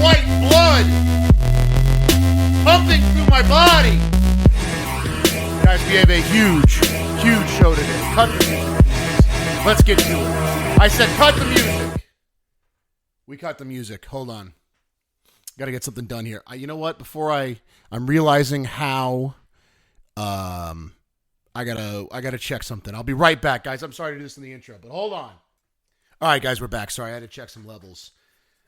white blood pumping through my body. Guys, we have a huge show today. Cut the music. Let's get to it. I said cut the music. We cut the music. Hold on. Got to get something done here. You know what? Before I'm realizing how I gotta check something. I'll be right back, guys. I'm sorry to do this in the intro, but hold on. All right, guys, we're back. Sorry, I had to check some levels.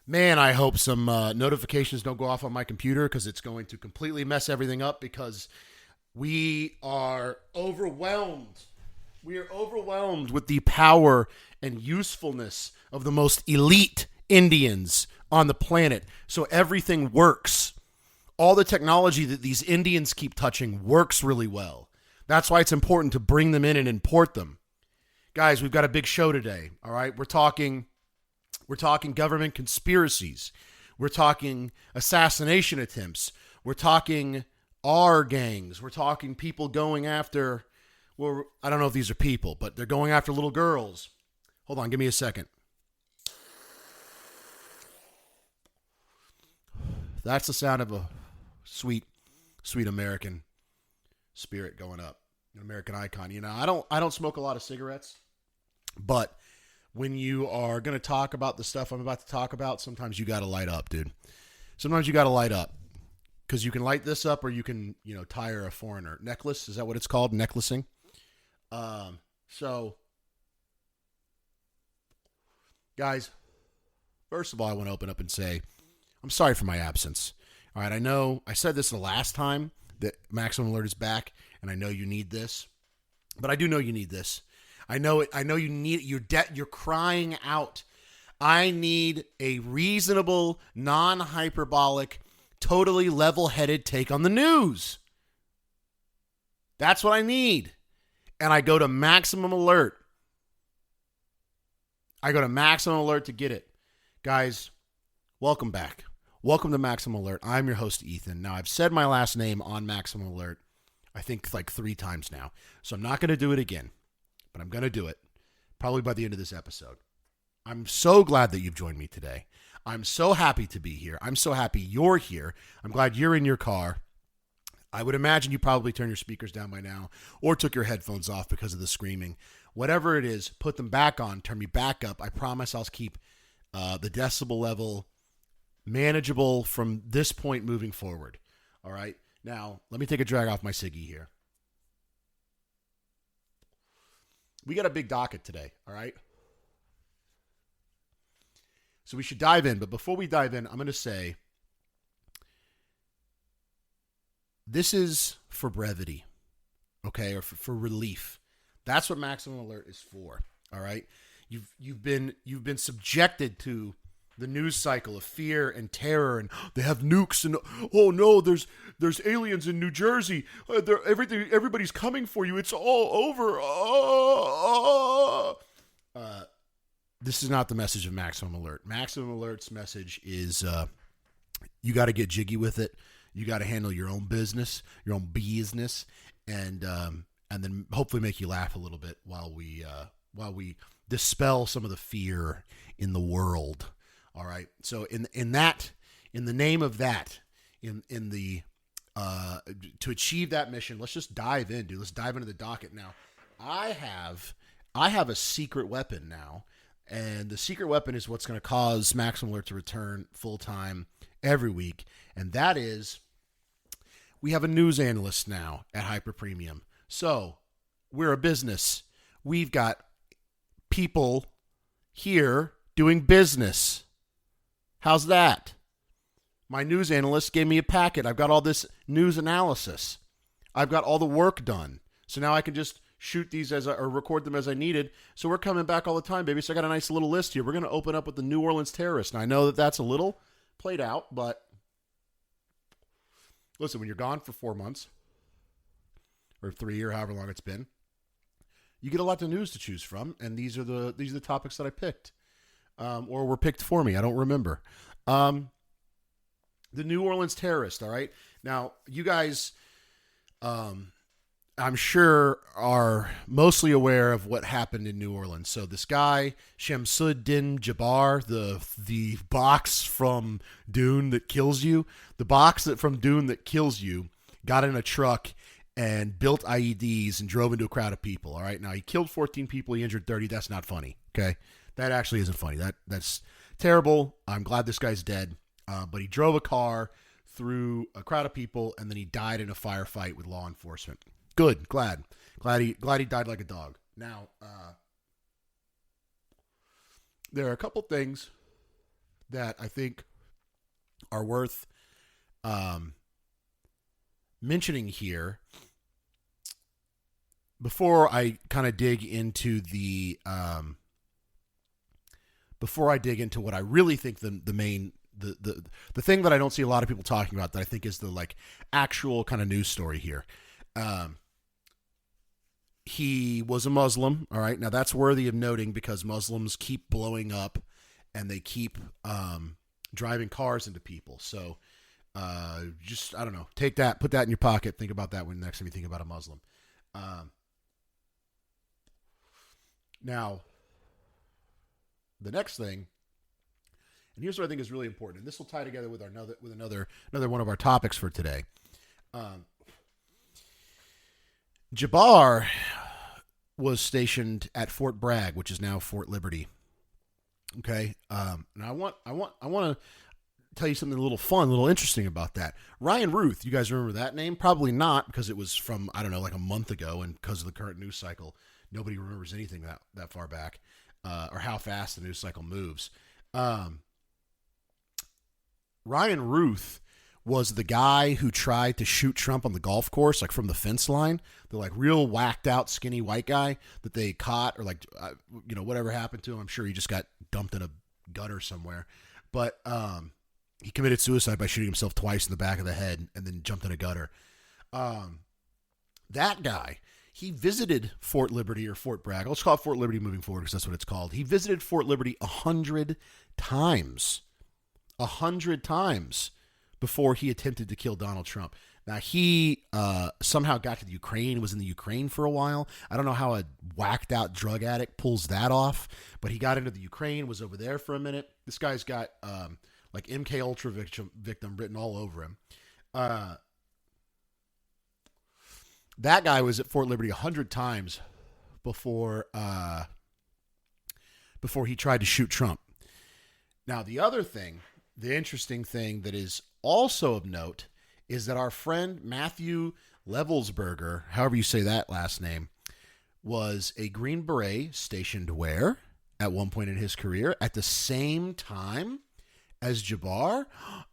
Man, I hope some notifications don't go off on my computer because it's going to completely mess everything up because we are overwhelmed. We are overwhelmed with the power and usefulness of the most elite Indians on the planet. So everything works. All the technology that these Indians keep touching works really well. That's why it's important to bring them in and import them. Guys, we've got a big show today, all right? We're talking government conspiracies. We're talking assassination attempts. We're talking R gangs. We're talking people going after, well, I don't know if these are people, but they're going after little girls. Hold on, give me a second. That's the sound of a sweet American spirit going up, an American icon. You know, I don't smoke a lot of cigarettes, but when you are going to talk about the stuff I'm about to talk about, sometimes you got to light up, dude. Sometimes you got to light up because you can light this up or you can, tire a foreigner. Necklace, is that what it's called? Necklacing. So, guys, first of all, I want to open up and say I'm sorry for my absence. All right, I know I said this the last time that Maximum Alert is back, and I know you need this, but I do know you need this. I know it. I know you need it. You're crying out. I need a reasonable, non-hyperbolic, totally level-headed take on the news. That's what I need. And I go to Maximum Alert. I go to Maximum Alert to get it. Guys, welcome back. Welcome to Maximum Alert. I'm your host, Ethan. Now, I've said my last name on Maximum Alert, I think like 3 times now. So I'm not going to do it again, but I'm going to do it probably by the end of this episode. I'm so glad that you've joined me today. I'm so happy to be here. I'm so happy you're here. I'm glad you're in your car. I would imagine you probably turned your speakers down by now or took your headphones off because of the screaming. Whatever it is, put them back on, turn me back up. I promise I'll keep the decibel level manageable from this point moving forward. All right. Now, let me take a drag off my ciggy here. We got a big docket today. All right. So we should dive in. But before we dive in, I'm going to say this is for brevity. Okay. Or for relief. That's what Maximum Alert is for. All right. You've been subjected to the news cycle of fear and terror, and they have nukes, and oh no, there's aliens in New Jersey. Everybody's coming for you. It's all over. This is not the message of Maximum Alert. Maximum Alert's message is you got to get jiggy with it. You got to handle your own business, and then hopefully make you laugh a little bit while we dispel some of the fear in the world. All right. So in the name of that, to achieve that mission, let's just dive in, dude. Let's dive into the docket now. I have a secret weapon now, and the secret weapon is what's going to cause Maximum Alert to return full time every week, and that is we have a news analyst now at Hyper Premium. So we're a business. We've got people here doing business. How's that? My news analyst gave me a packet. I've got all this news analysis. I've got all the work done. So now I can just shoot these or record them as I needed. So we're coming back all the time, baby. So I got a nice little list here. We're going to open up with the New Orleans terrorists. Now I know that that's a little played out, but listen, when you're gone for 4 months or 3 or however long it's been, you get a lot of news to choose from, and these are the topics that I picked. Or were picked for me. I don't remember. The New Orleans terrorist, all right? Now, you guys, I'm sure are mostly aware of what happened in New Orleans. So this guy Shamsuddin Jabbar, the box from Dune that kills you, got in a truck and built IEDs and drove into a crowd of people. All right, now he killed 14 people, he injured 30. That's not funny. Okay, that actually isn't funny. That's terrible. I'm glad this guy's dead. But he drove a car through a crowd of people, and then he died in a firefight with law enforcement. Good, glad he died like a dog. Now, there are a couple things that I think are worth mentioning here before I kind of dig into what I really think the main the thing that I don't see a lot of people talking about that I think is the like actual kind of news story here. He was a Muslim. All right. Now that's worthy of noting because Muslims keep blowing up and they keep driving cars into people. So just, I don't know, take that, put that in your pocket. Think about that when next time you think about a Muslim. Now, the next thing, and here's what I think is really important, and this will tie together with another one of our topics for today. Jabbar was stationed at Fort Bragg, which is now Fort Liberty. Okay, and I want to tell you something a little interesting about that. Ryan Ruth, you guys remember that name? Probably not, because it was from, I don't know, like a month ago, and because of the current news cycle, nobody remembers anything that far back, or how fast the news cycle moves. Ryan Ruth was the guy who tried to shoot Trump on the golf course, like from the fence line. The like real whacked out skinny white guy that they caught, or like, whatever happened to him. I'm sure he just got dumped in a gutter somewhere. But he committed suicide by shooting himself twice in the back of the head and then jumped in a gutter. That guy, he visited Fort Liberty or Fort Bragg. Let's call it Fort Liberty moving forward because that's what it's called. He visited Fort Liberty 100 times. 100 times before he attempted to kill Donald Trump. Now, he somehow got to the Ukraine, was in the Ukraine for a while. I don't know how a whacked out drug addict pulls that off, but he got into the Ukraine, was over there for a minute. This guy's got like MK Ultra victim written all over him. That guy was at Fort Liberty 100 times before he tried to shoot Trump. Now, the interesting thing that is also of note is that our friend Matthew Levelsberger, however you say that last name, was a Green Beret stationed where at one point in his career at the same time as Jabbar.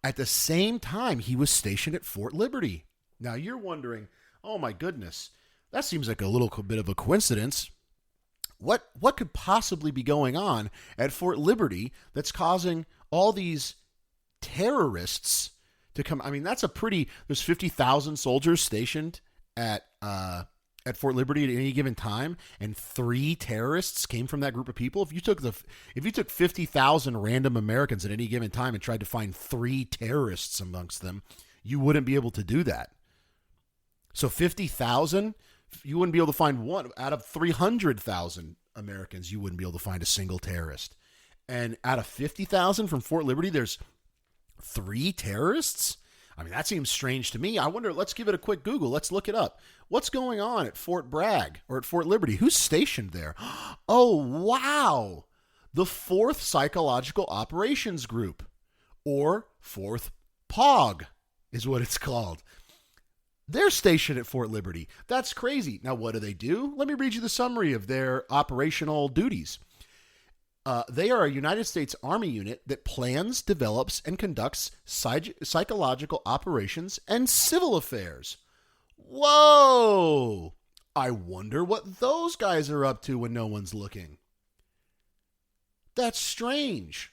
At the same time, he was stationed at Fort Liberty. Now, you're wondering, oh my goodness, that seems like a little bit of a coincidence. What could possibly be going on at Fort Liberty that's causing all these terrorists to come? I mean, there's 50,000 soldiers stationed at Fort Liberty at any given time, and 3 terrorists came from that group of people. If you took 50,000 random Americans at any given time and tried to find 3 terrorists amongst them, you wouldn't be able to do that. So 50,000, you wouldn't be able to find one out of 300,000 Americans. You wouldn't be able to find a single terrorist. And out of 50,000 from Fort Liberty, there's 3 terrorists? I mean, that seems strange to me. I wonder, let's give it a quick Google. Let's look it up. What's going on at Fort Bragg or at Fort Liberty? Who's stationed there? Oh, wow. The 4th Psychological Operations Group, or 4th POG is what it's called. They're stationed at Fort Liberty. That's crazy. Now, what do? Let me read you the summary of their operational duties. They are a United States Army unit that plans, develops, and conducts psychological operations and civil affairs. Whoa! I wonder what those guys are up to when no one's looking. That's strange.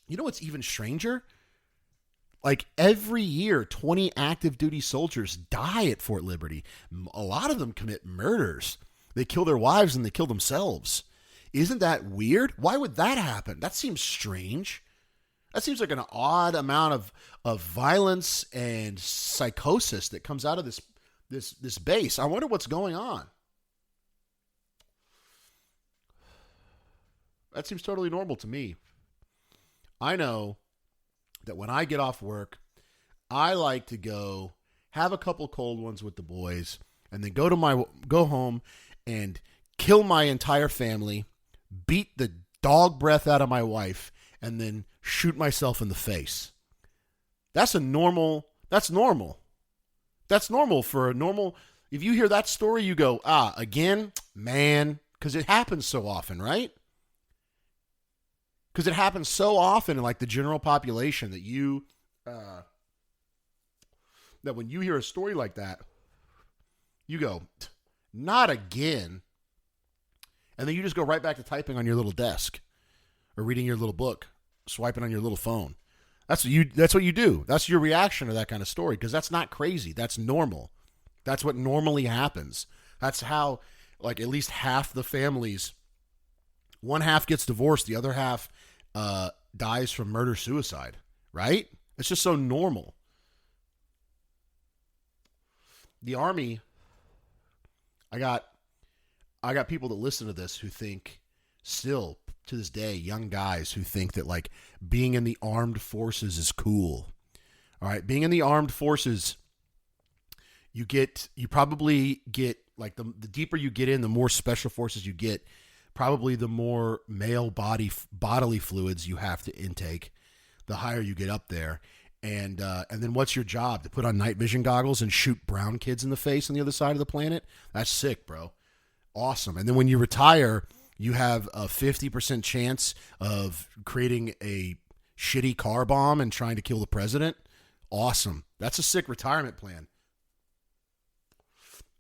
You know what's even stranger? Like every year, 20 active duty soldiers die at Fort Liberty. A lot of them commit murders. They kill their wives and they kill themselves. Isn't that weird? Why would that happen? That seems strange. That seems like an odd amount of violence and psychosis that comes out of this base. I wonder what's going on. That seems totally normal to me. I know that when I get off work, I like to go have a couple cold ones with the boys and then go home and kill my entire family, beat the dog breath out of my wife, and then shoot myself in the face. That's normal. That's normal for a normal. If you hear that story, you go, again, man, because it happens so often, right? Because it happens so often in like the general population that that when you hear a story like that, you go, not again. And then you just go right back to typing on your little desk or reading your little book, swiping on your little phone. That's what you do. That's your reaction to that kind of story, because that's not crazy. That's normal. That's what normally happens. That's how, like, at least half the families, one half gets divorced, the other half dies from murder-suicide, right? It's just so normal. The Army, I got people that listen to this who think, still to this day, young guys who think that like being in the armed forces is cool. All right, being in the armed forces, you probably get like the deeper you get in, the more special forces you get, probably the more male bodily fluids you have to intake, the higher you get up there. And then what's your job? To put on night vision goggles and shoot brown kids in the face on the other side of the planet? That's sick, bro. Awesome. And then when you retire, you have a 50% chance of creating a shitty car bomb and trying to kill the president. Awesome. That's a sick retirement plan.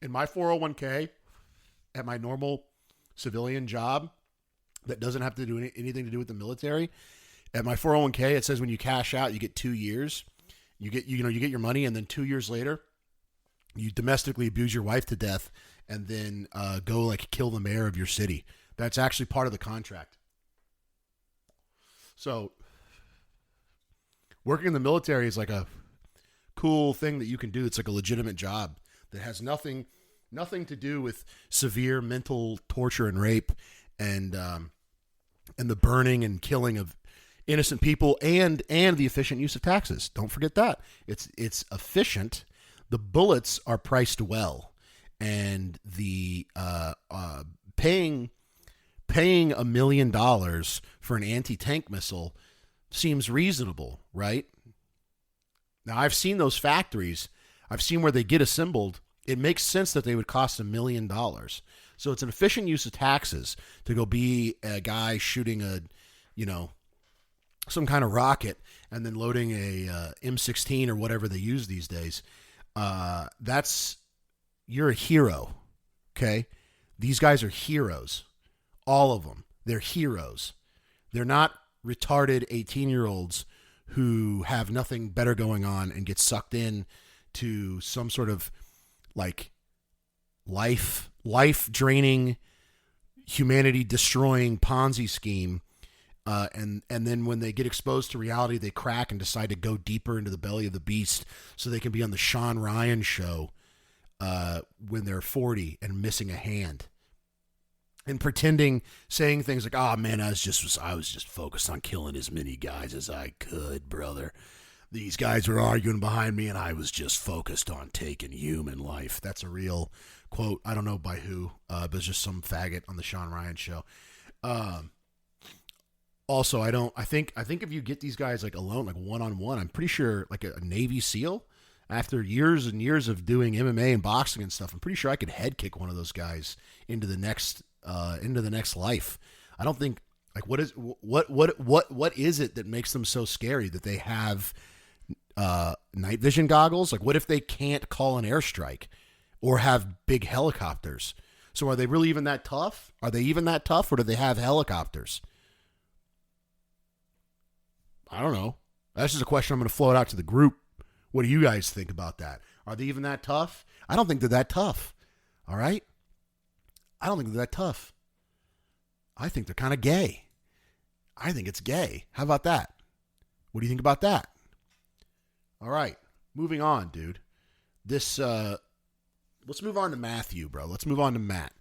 In my 401k, at my normal civilian job that doesn't have to do anything to do with the military, at my 401k, it says when you cash out, you get 2 years. You get your money, and then 2 years later, you domestically abuse your wife to death, and then go like kill the mayor of your city. That's actually part of the contract. So, working in the military is like a cool thing that you can do. It's like a legitimate job that has nothing to do with severe mental torture and rape, and the burning and killing of innocent people, and the efficient use of taxes. Don't forget that. It's efficient. The bullets are priced well, and the paying $1 million for an anti-tank missile seems reasonable, right? Now, I've seen those factories. I've seen where they get assembled. It makes sense that they would cost $1 million. So it's an efficient use of taxes to go be a guy shooting some kind of rocket and then loading a M16 or whatever they use these days. You're a hero, okay? These guys are heroes. All of them. They're heroes. They're not retarded 18-year-olds who have nothing better going on and get sucked in to some sort of like life draining, humanity destroying Ponzi scheme. And then when they get exposed to reality, they crack and decide to go deeper into the belly of the beast so they can be on the Sean Ryan show when they're 40 and missing a hand. And saying things like, "Oh man, I was just focused on killing as many guys as I could, brother. These guys were arguing behind me, and I was just focused on taking human life." That's a real quote. I don't know by who, but it's just some faggot on the Sean Ryan show. Also, I think if you get these guys like alone, like one-on-one, I'm pretty sure like a Navy SEAL, after years and years of doing MMA and boxing and stuff, I'm pretty sure I could head kick one of those guys into the next life. I don't think like what is it that makes them so scary that they have night vision goggles? Like what if they can't call an airstrike or have big helicopters? So are they really even that tough? Are they even that tough, or do they have helicopters? I don't know. That's just a question I'm going to float out to the group. What do you guys think about that? Are they even that tough? I don't think they're that tough. All right? I don't think they're that tough. I think they're kind of gay. I think it's gay. How about that? What do you think about that? All right. Moving on, dude. This Let's move on to Matthew, bro. Let's move on to Matt.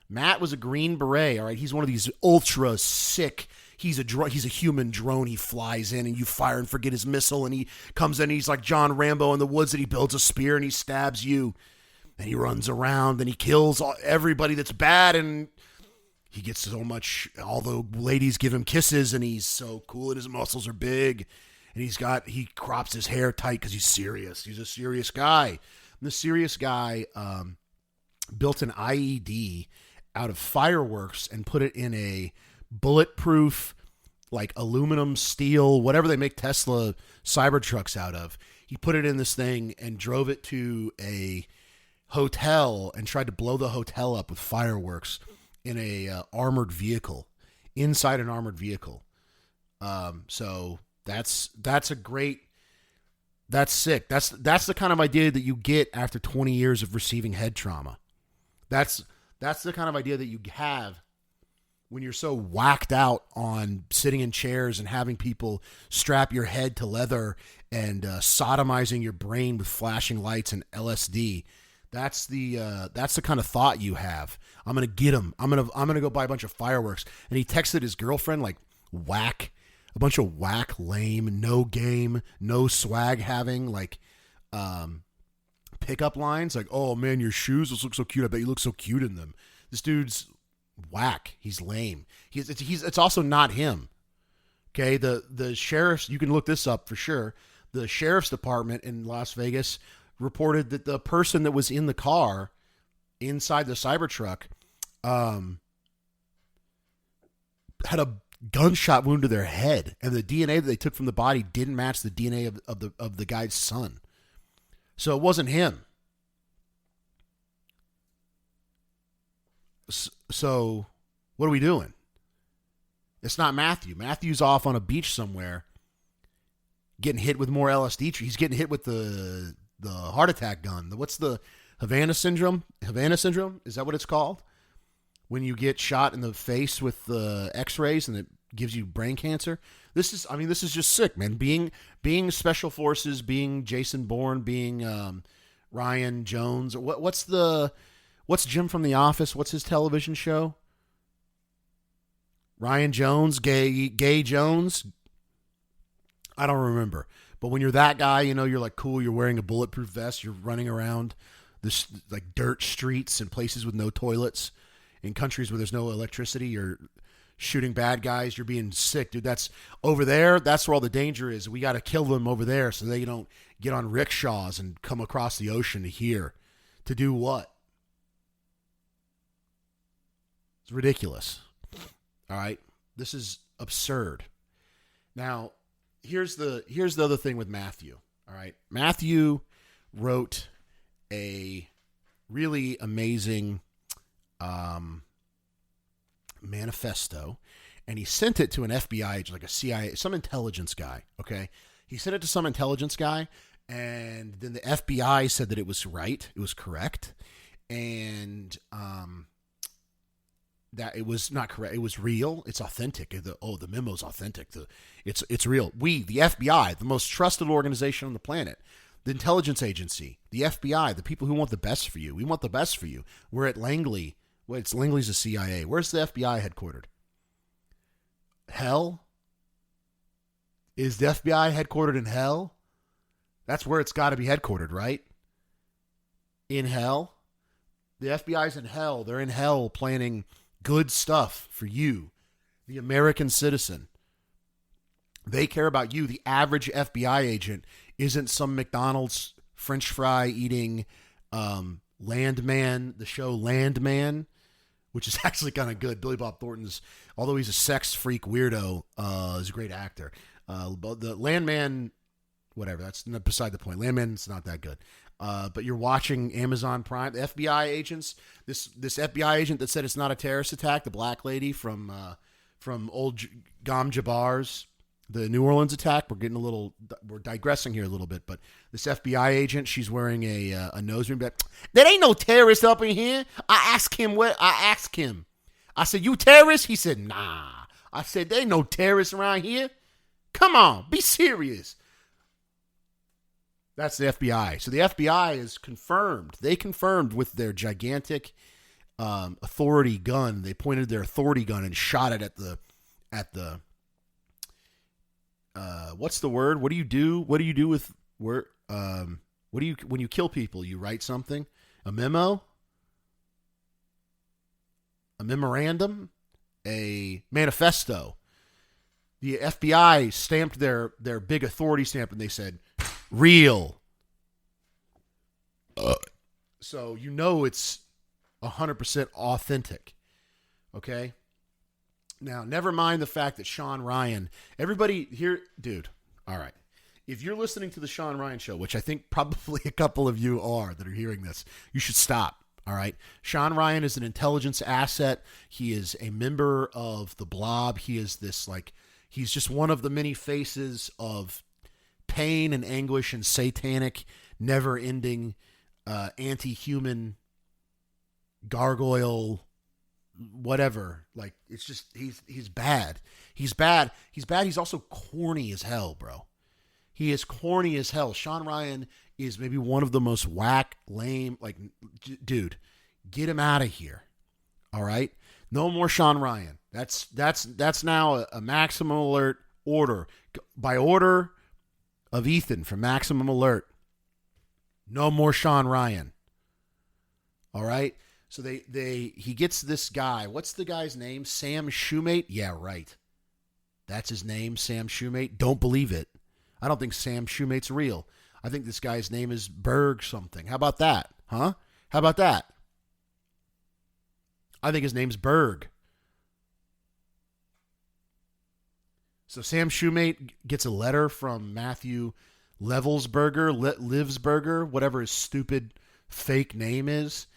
Matt was a Green Beret, all right? He's one of these ultra sick. He's a human drone. He flies in and you fire and forget his missile, and he comes in. He's like John Rambo in the woods, and he builds a spear and he stabs you. And he runs around and he kills everybody that's bad, and he gets so much. All the ladies give him kisses, and he's so cool, and his muscles are big, and he crops his hair tight because he's serious. He's a serious guy. And the serious guy built an IED out of fireworks and put it in a bulletproof, like aluminum, steel, whatever they make Tesla Cybertrucks out of. He put it in this thing and drove it to a hotel and tried to blow the hotel up with fireworks in a armored vehicle, inside an armored vehicle. So that's sick. That's the kind of idea that you get after 20 years of receiving head trauma. That's the kind of idea that you have when you're so whacked out on sitting in chairs and having people strap your head to leather and sodomizing your brain with flashing lights and LSD. That's the kind of thought you have. I'm gonna get him. I'm gonna go buy a bunch of fireworks. And he texted his girlfriend like whack, a bunch of whack, lame, no game, no swag having like pickup lines like, "Oh man, your shoes look so cute. I bet you look so cute in them." This dude's whack. He's lame. It's also not him. Okay, the sheriff's, you can look this up for sure. The sheriff's department in Las Vegas reported that the person that was in the car inside the Cybertruck had a gunshot wound to their head, and the DNA that they took from the body didn't match the DNA of the guy's son. So it wasn't him. So what are we doing? It's not Matthew. Matthew's off on a beach somewhere getting hit with more LSD. He's getting hit with the heart attack gun. What's the Havana syndrome? Havana syndrome? Is that what it's called? When you get shot in the face with the x-rays and it gives you brain cancer. This is just sick, man. Being special forces, being Jason Bourne, being Ryan Jones. What's Jim from The Office? What's his television show? Ryan Jones, gay Jones. I don't remember. But when you're that guy, you're like cool. You're wearing a bulletproof vest. You're running around this like dirt streets and places with no toilets in countries where there's no electricity. You're shooting bad guys. You're being sick, dude. That's over there. That's where all the danger is. We got to kill them over there so they don't get on rickshaws and come across the ocean to here. To do what? It's ridiculous. All right. This is absurd. Now, here's the other thing with Matthew. All right. Matthew wrote a really amazing manifesto, and he sent it to an FBI agent, like a CIA, some intelligence guy. Okay. He sent it to some intelligence guy, and then the FBI said that it was right. It was correct. And, that it was not correct. It was real. It's authentic. The memo's authentic. It's real. We, the FBI, the most trusted organization on the planet, the intelligence agency, the FBI, the people who want the best for you. We want the best for you. We're at Langley. Langley's the CIA. Where's the FBI headquartered? Hell? Is the FBI headquartered in hell? That's where it's got to be headquartered, right? In hell? The FBI's in hell. They're in hell planning good stuff for you, the American citizen. They care about you. The average FBI agent isn't some McDonald's French fry eating Landman, the show Landman, which is actually kind of good. Billy Bob Thornton's, although he's a sex freak weirdo, is a great actor. The Landman, whatever, that's beside the point. Landman's not that good. But you're watching Amazon Prime. The FBI agents, this FBI agent that said it's not a terrorist attack, the black lady from old Gom Jabbar's, the New Orleans attack. We're digressing here a little bit, but this FBI agent, she's wearing a nose ring. There ain't no terrorist up in here. I asked him. I said, "You terrorist?" He said, "Nah." I said, "There ain't no terrorists around here. Come on, be serious." That's the FBI. So the FBI is confirmed. They confirmed with their gigantic authority gun. They pointed their authority gun and shot it at the what's the word? What do you do? What do you do with word? What do you when you kill people? You write something? A memo? A memorandum? A manifesto? The FBI stamped their big authority stamp and they said, real. So you know it's 100% authentic. Okay? Now, never mind the fact that Sean Ryan, everybody here, dude, all right. If you're listening to the Sean Ryan show, which I think probably a couple of you are that are hearing this, you should stop. All right. Sean Ryan is an intelligence asset. He is a member of the Blob. He is this he's just one of the many faces of pain and anguish and satanic, never-ending, anti-human gargoyle, whatever. Like, it's just he's bad. He's bad. He's bad. He's also corny as hell, bro. He is corny as hell. Sean Ryan is maybe one of the most whack, lame, dude, get him out of here. All right? No more Sean Ryan. That's now a Maximum Alert order. By order of Ethan from Maximum Alert. No more Sean Ryan. All right? So he gets this guy. What's the guy's name? Sam Shoemate? Yeah, right. That's his name, Sam Shoemate. Don't believe it. I don't think Sam Shoemate's real. I think this guy's name is Berg something. How about that? Huh? How about that? I think his name's Berg. So Sam Shoemate gets a letter from Matthew Livesberger, whatever his stupid fake name is.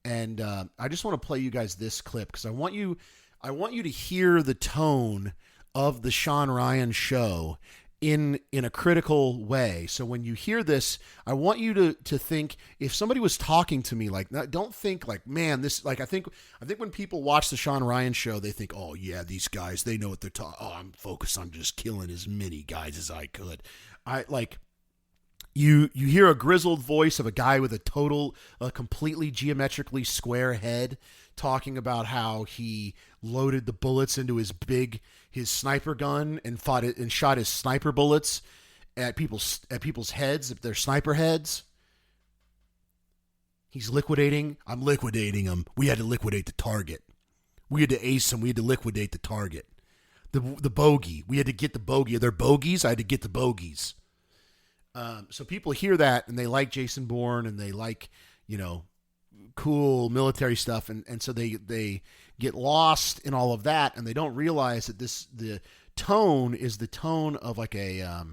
And I just want to play you guys this clip because I want you to hear the tone of the Sean Ryan show in a critical way. So when you hear this, I want you to think, if somebody was talking to me, don't think man, this, I think when people watch the Sean Ryan show, they think, oh yeah, these guys, they know what they're talking. Oh, I'm focused on just killing as many guys as I could. You hear a grizzled voice of a guy with a completely geometrically square head talking about how he loaded the bullets into his sniper gun and shot his sniper bullets at people's heads, their sniper heads. He's liquidating. I'm liquidating them. We had to liquidate the target. We had to ace them. We had to liquidate the target. The bogey. We had to get the bogey. Are there bogeys? I had to get the bogeys. So people hear that and they like Jason Bourne and they like, cool military stuff. And so they get lost in all of that and they don't realize that the tone is the tone of a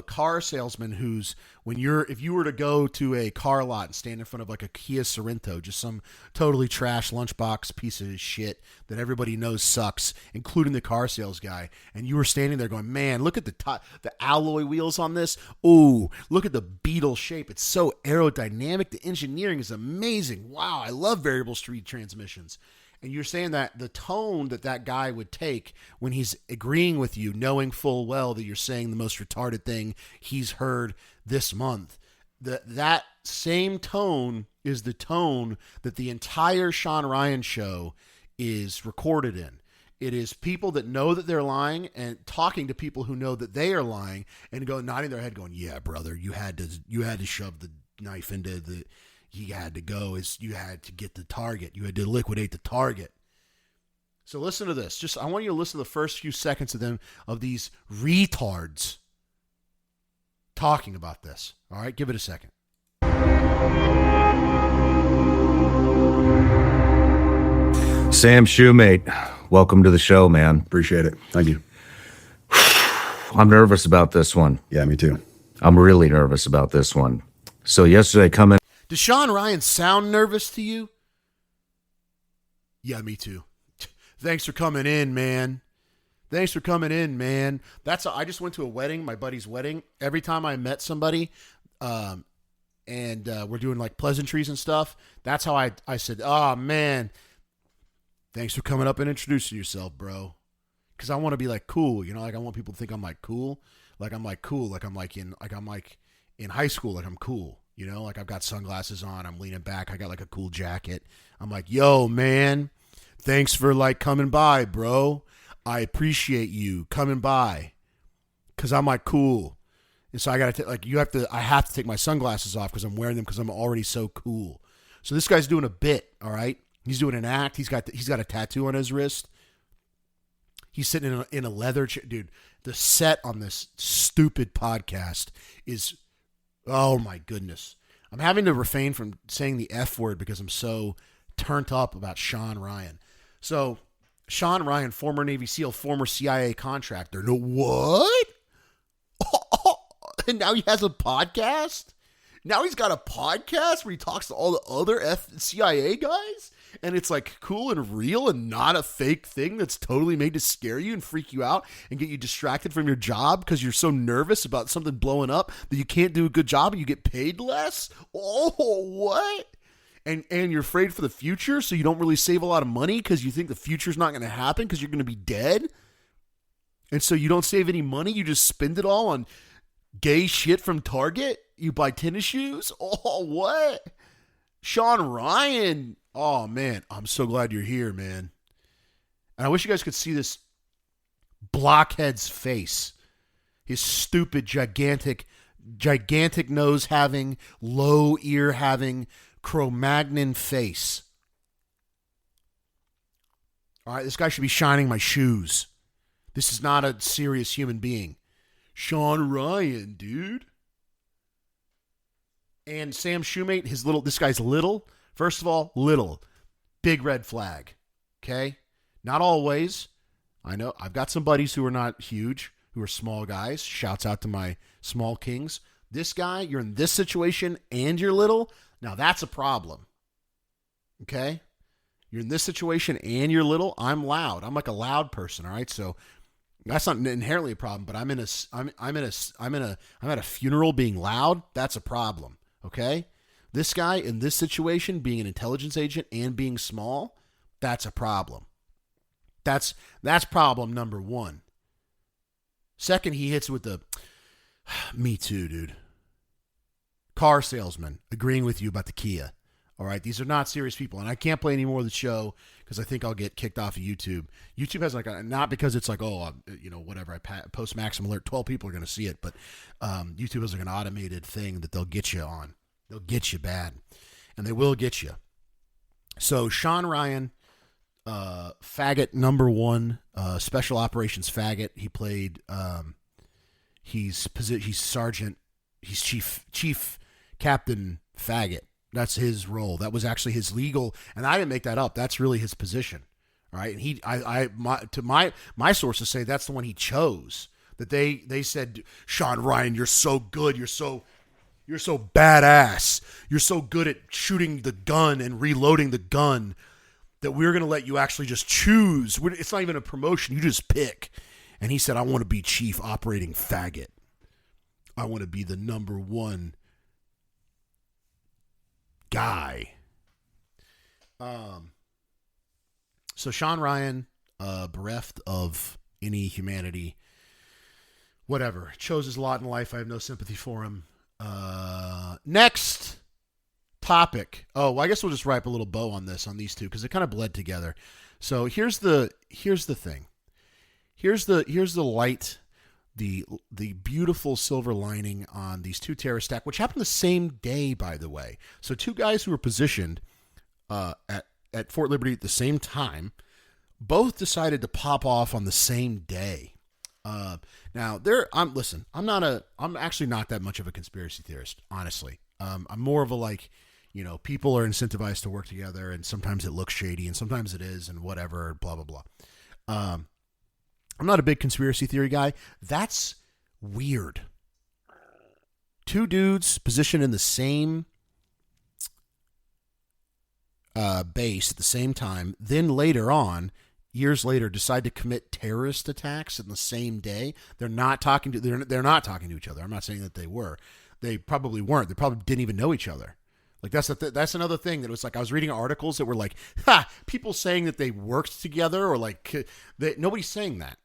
car salesman who's if you were to go to a car lot and stand in front of a Kia Sorento, just some totally trash lunchbox piece of shit that everybody knows sucks, including the car sales guy, and you were standing there going, man, look at the alloy wheels on this. Ooh, look at the Beetle shape. It's so aerodynamic. The engineering is amazing. Wow, I love variable speed transmissions. And you're saying that the tone that guy would take when he's agreeing with you, knowing full well that you're saying the most retarded thing he's heard this month, that same tone is the tone that the entire Sean Ryan show is recorded in. It is people that know that they're lying and talking to people who know that they are lying and nodding their head going, yeah, brother, you had to shove the knife into the... You had to go. You had to get the target. You had to liquidate the target. So listen to this. I want you to listen to the first few seconds of these retards talking about this. All right, give it a second. Sam Shoemate, welcome to the show, man. Appreciate it. Thank you. I'm nervous about this one. Yeah, me too. I'm really nervous about this one. So yesterday, coming. Does Sean Ryan sound nervous to you? Yeah, me too. Thanks for coming in, man. I just went to a wedding, my buddy's wedding. Every time I met somebody, and we're doing pleasantries and stuff, that's how I said, oh, man, thanks for coming up and introducing yourself, bro. because I want to be like cool, you know, like I want people to think I'm like cool, like I'm like cool, like I'm like in high school, like I'm cool, you know, like I've got sunglasses on, I'm leaning back, I got like a cool jacket. I'm like, yo, man, thanks for like coming by, bro. I appreciate you coming by, because I'm like cool. And so I got to I have to take my sunglasses off because I'm wearing them because I'm already so cool. So this guy's doing a bit, all right? He's doing an act. He's got a tattoo on his wrist. He's sitting in a leather chair. Dude, the set on this stupid podcast is, oh my goodness. I'm having to refrain from saying the F word because I'm so turned up about Sean Ryan. So Sean Ryan, former Navy SEAL, former CIA contractor. No, what? And now he has a podcast? Now he's got a podcast where he talks to all the other CIA guys? And it's like cool and real and not a fake thing that's totally made to scare you and freak you out and get you distracted from your job because you're so nervous about something blowing up that you can't do a good job and you get paid less? Oh, what? And you're afraid for the future, so you don't really save a lot of money because you think the future's not going to happen because you're going to be dead? And so you don't save any money, you just spend it all on gay shit from Target? You buy tennis shoes? Oh, what? Sean Ryan. Oh, man. I'm so glad you're here, man. And I wish you guys could see this blockhead's face. His stupid, gigantic nose having, low ear having, Cro-Magnon face. All right, this guy should be shining my shoes. This is not a serious human being. Sean Ryan, dude. And Sam Shoemate, this guy's little. First of all, little. Big red flag. Okay? Not always. I know. I've got some buddies who are not huge, who are small guys. Shouts out to my small kings. This guy, you're in this situation and you're little. Now that's a problem. Okay? You're in this situation and you're little. I'm loud. I'm like a loud person, all right? So that's not inherently a problem, but I'm at a funeral being loud. That's a problem. Okay? This guy in this situation, being an intelligence agent and being small, that's a problem. That's problem number one. Second, he hits with the, me too, dude. Car salesman, agreeing with you about the Kia. All right, these are not serious people, and I can't play any more of the show because I think I'll get kicked off of YouTube. YouTube has not because it's like, whatever, I post maximum alert, 12 people are going to see it, but YouTube has like an automated thing that they'll get you on. They'll get you bad, and they will get you. So Sean Ryan, faggot number one, special operations faggot. He played. He's sergeant. He's chief captain faggot. That's his role. That was actually his legal, and I didn't make that up. That's really his position. All right, and my sources say that's the one he chose. That they said, Sean Ryan, you're so good. You're so badass. You're so good at shooting the gun and reloading the gun that we're going to let you actually just choose. It's not even a promotion. You just pick. And he said, I want to be chief operating faggot. I want to be the number one guy. So Sean Ryan, bereft of any humanity, whatever, chose his lot in life. I have no sympathy for him. Next topic. Oh, well, I guess we'll just wrap a little bow on these two because they kind of bled together. So here's the thing. Here's the light, the beautiful silver lining on these two terrorist attacks, which happened the same day, by the way. So two guys who were positioned at Fort Liberty at the same time, both decided to pop off on the same day. Now I'm actually not that much of a conspiracy theorist, honestly. I'm more of a people are incentivized to work together, and sometimes it looks shady, and sometimes it is, and whatever, blah blah blah. I'm not a big conspiracy theory guy. That's weird. Two dudes positioned in the same base at the same time, then later on, years later, decide to commit terrorist attacks in the same day. They're not talking to each other. I'm not saying that they were. They probably weren't. They probably didn't even know each other. Like that's another thing that was like I was reading articles that were like, people saying that they worked together or like nobody's saying that.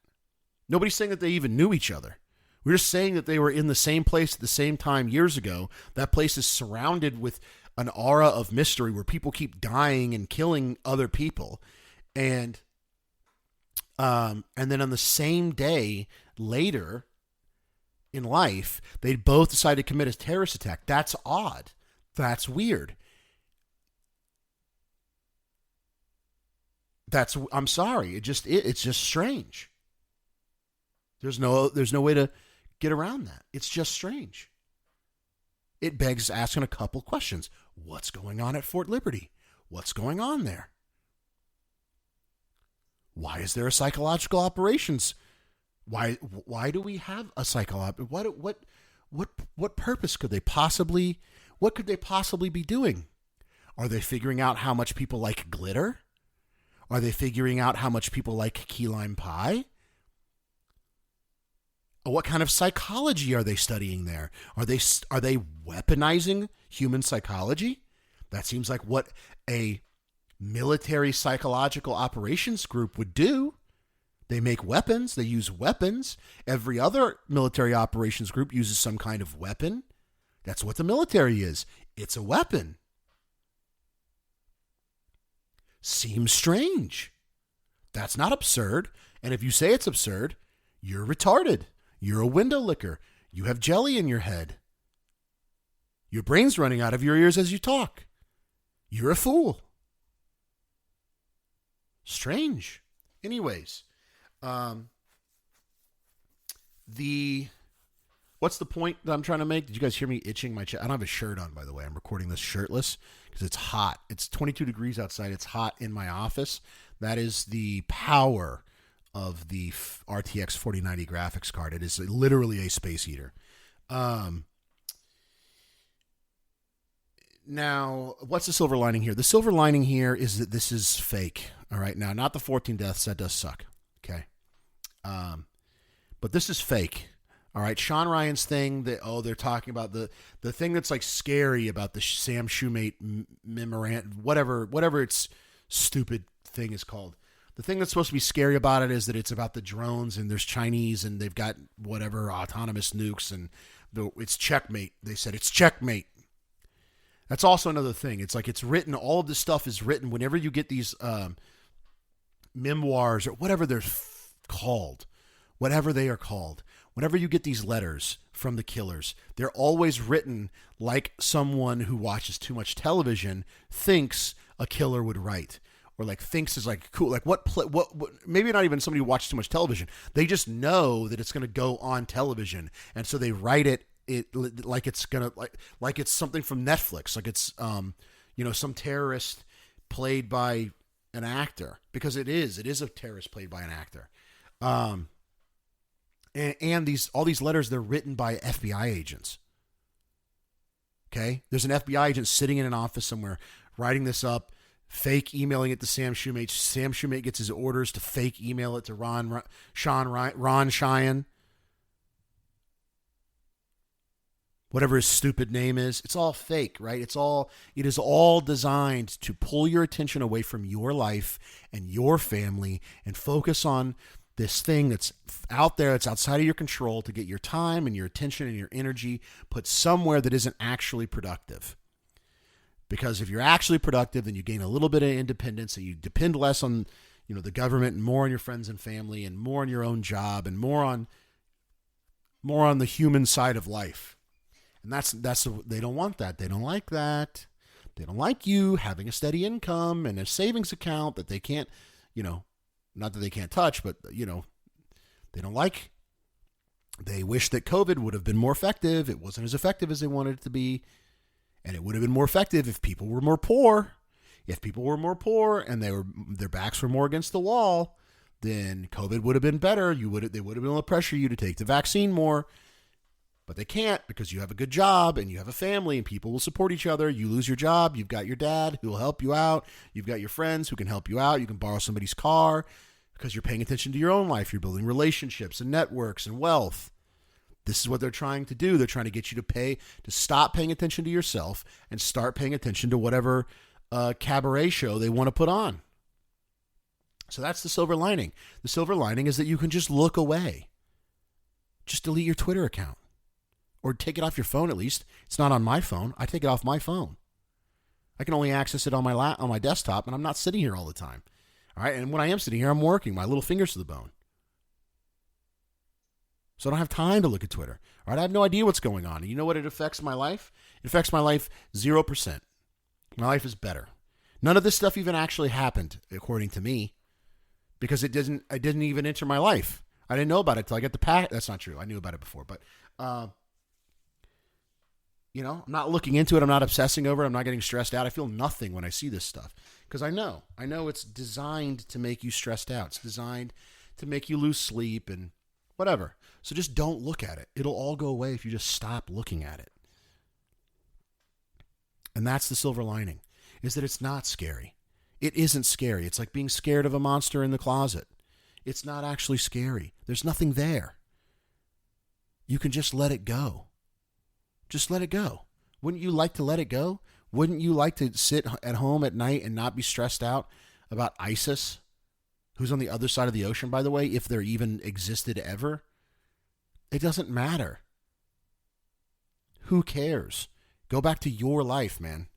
Nobody's saying that they even knew each other. We're just saying that they were in the same place at the same time years ago. That place is surrounded with an aura of mystery where people keep dying and killing other people. And then on the same day later in life, they both decide to commit a terrorist attack. That's odd. That's weird. I'm sorry. It's just strange. There's no way to get around that. It's just strange. It begs asking a couple questions. What's going on at Fort Liberty? What's going on there? Why is there a psychological operations? Why do we have a psychological? What purpose could they possibly? What could they possibly be doing? Are they figuring out how much people like glitter? Are they figuring out how much people like key lime pie? What kind of psychology are they studying there? Are they weaponizing human psychology? That seems like what a military psychological operations group would do. They make weapons. They use weapons. Every other military operations group uses some kind of weapon. That's what the military is. It's a weapon. Seems strange. That's not absurd. And if you say it's absurd, you're retarded. You're a window licker. You have jelly in your head. Your brain's running out of your ears as you talk. You're a fool. Strange. Anyways, what's the point that I'm trying to make? Did you guys hear me itching my chest? I don't have a shirt on, by the way. I'm recording this shirtless because it's hot. It's 22 degrees outside. It's hot in my office. That is the power of the RTX 4090 graphics card. It is literally a space heater. Now, what's the silver lining here? The silver lining here is that this is fake. All right. Now, not the 14 deaths. That does suck. Okay. But this is fake. All right. Sean Ryan's thing that, they're talking about the thing that's like scary about the Sam Shoemate memorandum, whatever its stupid thing is called. The thing that's supposed to be scary about it is that it's about the drones and there's Chinese and they've got whatever autonomous nukes and it's checkmate. They said it's checkmate. That's also another thing. It's like it's written. All of this stuff is written whenever you get these memoirs or whatever they're called, whatever they are called. Whenever you get these letters from the killers, they're always written like someone who watches too much television thinks a killer would write. Or like thinks is like cool, like what maybe not even somebody who watches too much television. They just know that it's going to go on television, and so they write it like it's gonna like it's something from Netflix, like it's some terrorist played by an actor, because it is a terrorist played by an actor. And all these letters, they're written by FBI agents. Okay, there's an FBI agent sitting in an office somewhere writing this up. Fake emailing it to Sam Shoemate. Sam Shoemate gets his orders to fake email it to Ron Cheyenne. Whatever his stupid name is. It's all fake, right? It is all designed to pull your attention away from your life and your family and focus on this thing that's out there, that's outside of your control, to get your time and your attention and your energy put somewhere that isn't actually productive. Because if you're actually productive, then you gain a little bit of independence and you depend less on, the government and more on your friends and family and more on your own job and more on the human side of life. And they don't want that. They don't like that. They don't like you having a steady income and a savings account that they can't, not that they can't touch, but, they don't like. They wish that COVID would have been more effective. It wasn't as effective as they wanted it to be. And it would have been more effective if people were more poor. If people were more poor and their backs were more against the wall, then COVID would have been better. They would have been able to pressure you to take the vaccine more. But they can't, because you have a good job and you have a family and people will support each other. You lose your job, you've got your dad who will help you out. You've got your friends who can help you out. You can borrow somebody's car because you're paying attention to your own life. You're building relationships and networks and wealth. This is what they're trying to do. They're trying to get you to stop paying attention to yourself and start paying attention to whatever cabaret show they want to put on. So that's the silver lining. The silver lining is that you can just look away. Just delete your Twitter account. Or take it off your phone at least. It's not on my phone. I take it off my phone. I can only access it on my desktop, and I'm not sitting here all the time. All right, and when I am sitting here, I'm working my little fingers to the bone. So I don't have time to look at Twitter. All right, I have no idea what's going on. And you know what it affects my life? It affects my life 0%. My life is better. None of this stuff even actually happened, according to me, because it didn't even enter my life. I didn't know about it till I got the pack. That's not true. I knew about it before, but I'm not looking into it. I'm not obsessing over it. I'm not getting stressed out. I feel nothing when I see this stuff because I know it's designed to make you stressed out. It's designed to make you lose sleep and whatever. So just don't look at it. It'll all go away if you just stop looking at it. And that's the silver lining, is that it's not scary. It isn't scary. It's like being scared of a monster in the closet. It's not actually scary. There's nothing there. You can just let it go. Just let it go. Wouldn't you like to let it go? Wouldn't you like to sit at home at night and not be stressed out about ISIS, who's on the other side of the ocean, by the way, if there even existed ever? It doesn't matter. Who cares? Go back to your life, man.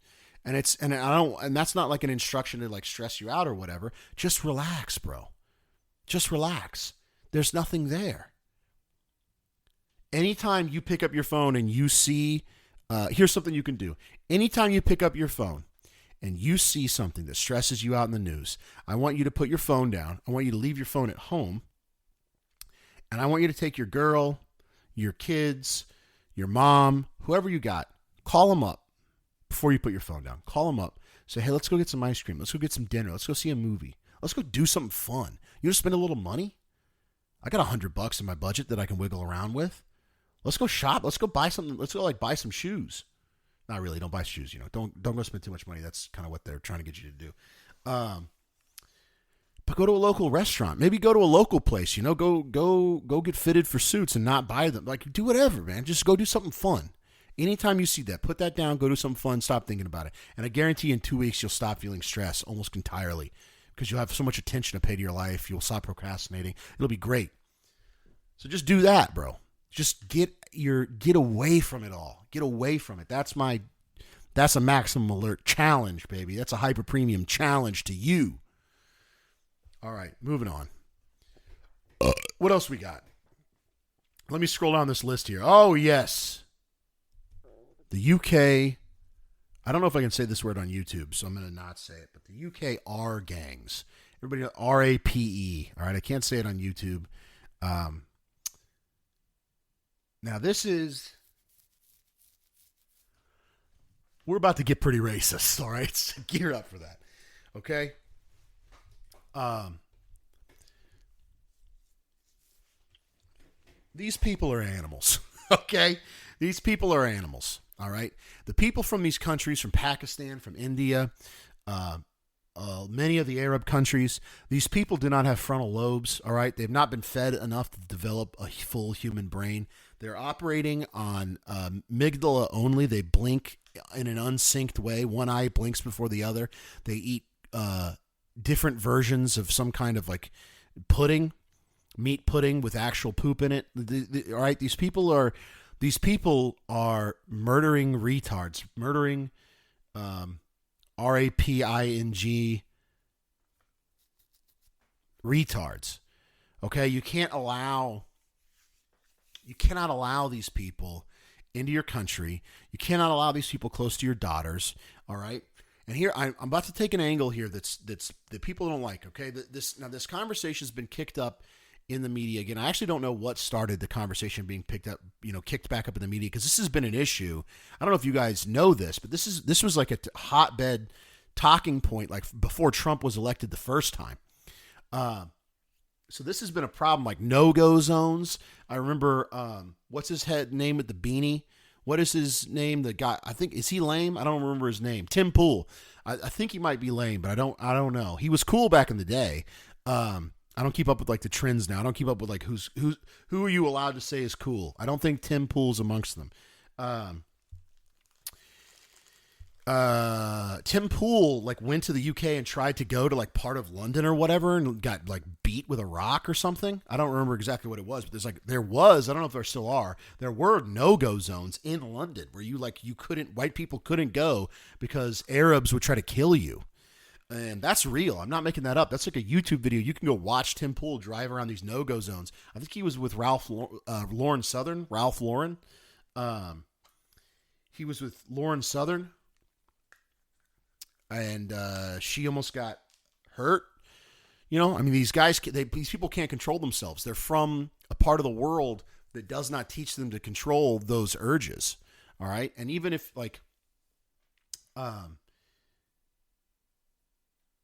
And that's not like an instruction to like stress you out or whatever. Just relax, bro. Just relax. There's nothing there. Anytime you pick up your phone and you see, here's something you can do. Anytime you pick up your phone and you see something that stresses you out in the news, I want you to put your phone down. I want you to leave your phone at home. And I want you to take your girl, your kids, your mom, whoever you got, call them up before you put your phone down. Call them up. Say, hey, let's go get some ice cream. Let's go get some dinner. Let's go see a movie. Let's go do something fun. You want to spend a little money? I got $100 in my budget that I can wiggle around with. Let's go shop. Let's go buy something. Let's go buy some shoes. Not really. Don't buy shoes. Don't go spend too much money. That's kind of what they're trying to get you to do. But go to a local restaurant. Maybe go to a local place. Go get fitted for suits and not buy them. Like, do whatever, man. Just go do something fun. Anytime you see that, put that down. Go do something fun. Stop thinking about it. And I guarantee in 2 weeks you'll stop feeling stress almost entirely because you'll have so much attention to pay to your life. You'll stop procrastinating. It'll be great. So just do that, bro. Just get away from it all. Get away from it. That's a maximum alert challenge, baby. That's a hyper premium challenge to you. All right, moving on. What else we got? Let me scroll down this list here. Oh, yes. The UK. I don't know if I can say this word on YouTube, so I'm going to not say it. But the UK R gangs. Everybody, RAPE. All right, I can't say it on YouTube. Now, we're about to get pretty racist, all right? So gear up for that, okay? These people are animals, okay? These people are animals, all right? The people from these countries, from Pakistan, from India, many of the Arab countries, these people do not have frontal lobes, all right? They've not been fed enough to develop a full human brain. They're operating on amygdala only. They blink in an unsynced way. One eye blinks before the other. They eat different versions of some kind of like pudding, meat pudding with actual poop in it. All right, these people are murdering retards, murdering RAPING retards. Okay, you cannot allow these people into your country. You cannot allow these people close to your daughters. All right. And here I'm about to take an angle here that people don't like. Okay. This conversation has been kicked up in the media again. I actually don't know what started the conversation being kicked back up in the media, because this has been an issue. I don't know if you guys know this, but this was like a hotbed talking point like before Trump was elected the first time. So this has been a problem, like no-go zones. I remember, what's his name with the beanie? What is his name? The guy, I think, is he lame? I don't remember his name. Tim Pool. I think he might be lame, but I don't know. He was cool back in the day. I don't keep up with like the trends now. I don't keep up with like who are you allowed to say is cool. I don't think Tim Pool's amongst them. Tim Pool like went to the UK and tried to go to like part of London or whatever and got like beat with a rock or something. I don't remember exactly what it was, but there was, I don't know if there still are, there were no-go zones in London where white people couldn't go because Arabs would try to kill you. And that's real. I'm not making that up. That's like a YouTube video. You can go watch Tim Pool drive around these no-go zones. I think he was with Ralph Lauren. He was with Lauren Southern. And she almost got hurt. You know, I mean, these people can't control themselves. They're from a part of the world that does not teach them to control those urges. All right, and even if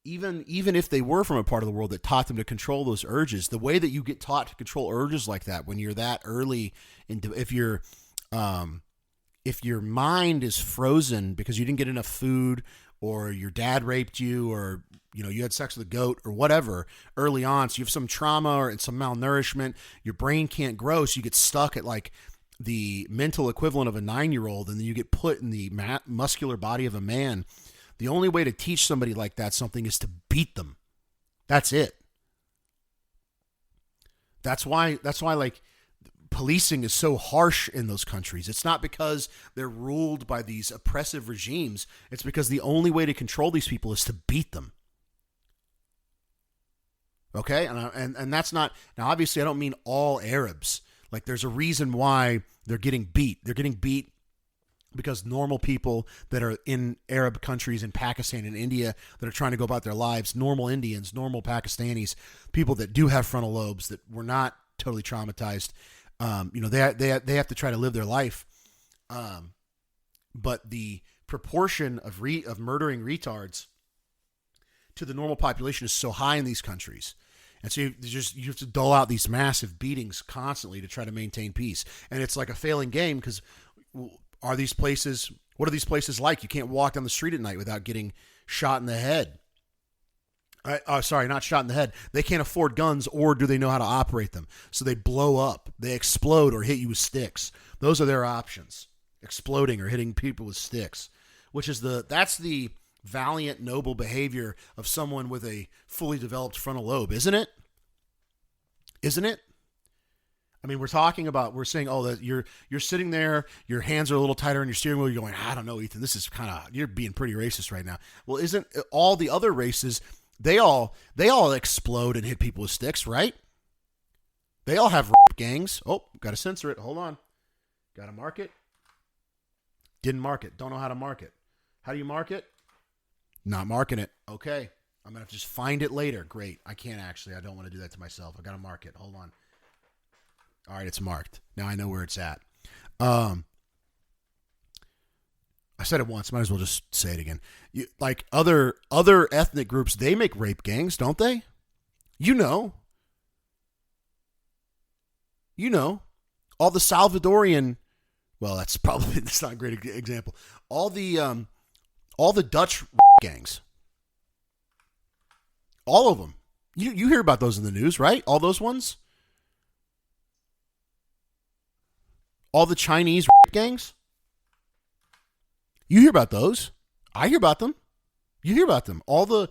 even if they were from a part of the world that taught them to control those urges, the way that you get taught to control urges like that when you're that early, if your mind is frozen because you didn't get enough food, or your dad raped you, or you had sex with a goat or whatever early on, so you have some trauma or some malnourishment, your brain can't grow, so you get stuck at like the mental equivalent of a 9-year-old, and then you get put in the muscular body of a man. The only way to teach somebody like that something is to beat them. That's it. That's why like policing is so harsh in those countries. It's not because they're ruled by these oppressive regimes. It's because the only way to control these people is to beat them. Okay? And that's not... Now, obviously, I don't mean all Arabs. Like, there's a reason why they're getting beat. They're getting beat because normal people that are in Arab countries, in Pakistan and India, that are trying to go about their lives, normal Indians, normal Pakistanis, people that do have frontal lobes, that were not totally traumatized, they have to try to live their life. But the proportion of murdering retards to the normal population is so high in these countries. And so you have to dole out these massive beatings constantly to try to maintain peace. And it's like a failing game because what are these places like? You can't walk down the street at night without getting shot in the head. Sorry, not shot in the head. They can't afford guns, or do they know how to operate them? So they blow up, they explode, or hit you with sticks. Those are their options: exploding or hitting people with sticks. That's the valiant, noble behavior of someone with a fully developed frontal lobe, isn't it? Isn't it? I mean, we're saying, that you're sitting there, your hands are a little tighter on your steering wheel. You're going, I don't know, Ethan. This is you're being pretty racist right now. Well, isn't all the other races? They all explode and hit people with sticks, right? They all have rape gangs. Oh, got to censor it. Hold on. Got to mark it. Didn't mark it. Don't know how to mark it. How do you mark it? Not marking it. Okay. I'm going to have to just find it later. Great. I can't actually. I don't want to do that to myself. I got to mark it. Hold on. All right, it's marked. Now I know where it's at. I said it once. Might as well just say it again. Like other ethnic groups, they make rape gangs, don't they? You know. All the Salvadorian. Well, that's not a great example. All the Dutch gangs. All of them. You hear about those in the news, right? All those ones. All the Chinese gangs. You hear about those. I hear about them. You hear about them. All the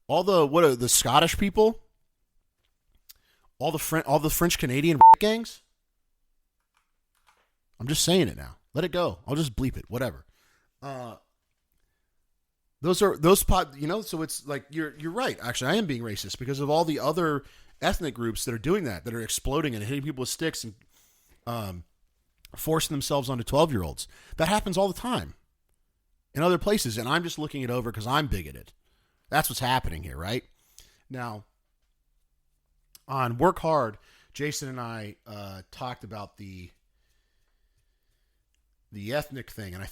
what are the Scottish people? All the French Canadian gangs. I'm just saying it now. Let it go. I'll just bleep it. Whatever. So it's like you're right. Actually, I am being racist because of all the other ethnic groups that are doing that are exploding and hitting people with sticks and forcing themselves onto 12-year-olds. That happens all the time in other places, and I'm just looking it over because I'm bigoted. That's what's happening here, right? Now, on Work Hard, Jason and I talked about the ethnic thing, and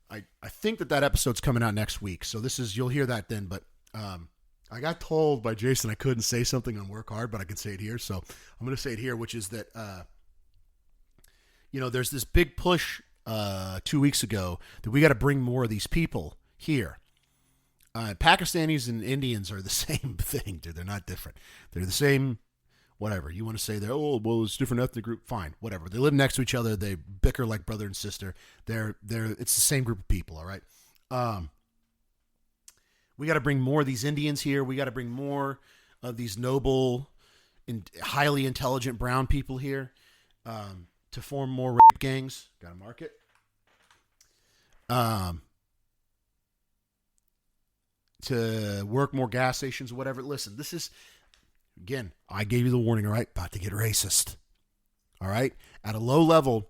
I think that episode's coming out next week, so you'll hear that then, but I got told by Jason I couldn't say something on Work Hard, but I can say it here, so I'm going to say it here, which is that there's this big push 2 weeks ago that we got to bring more of these people here. Pakistanis and Indians are the same thing, dude. They're not different. They're the same, whatever. You want to say it's a different ethnic group, fine, whatever. They live next to each other. They bicker like brother and sister. It's the same group of people, all right? We got to bring more of these Indians here. We got to bring more of these noble and highly intelligent brown people here to form more rape gangs. Got to mark it. To work more gas stations, whatever. Listen, this is, again, I gave you the warning, all right? About to get racist. All right? At a low level,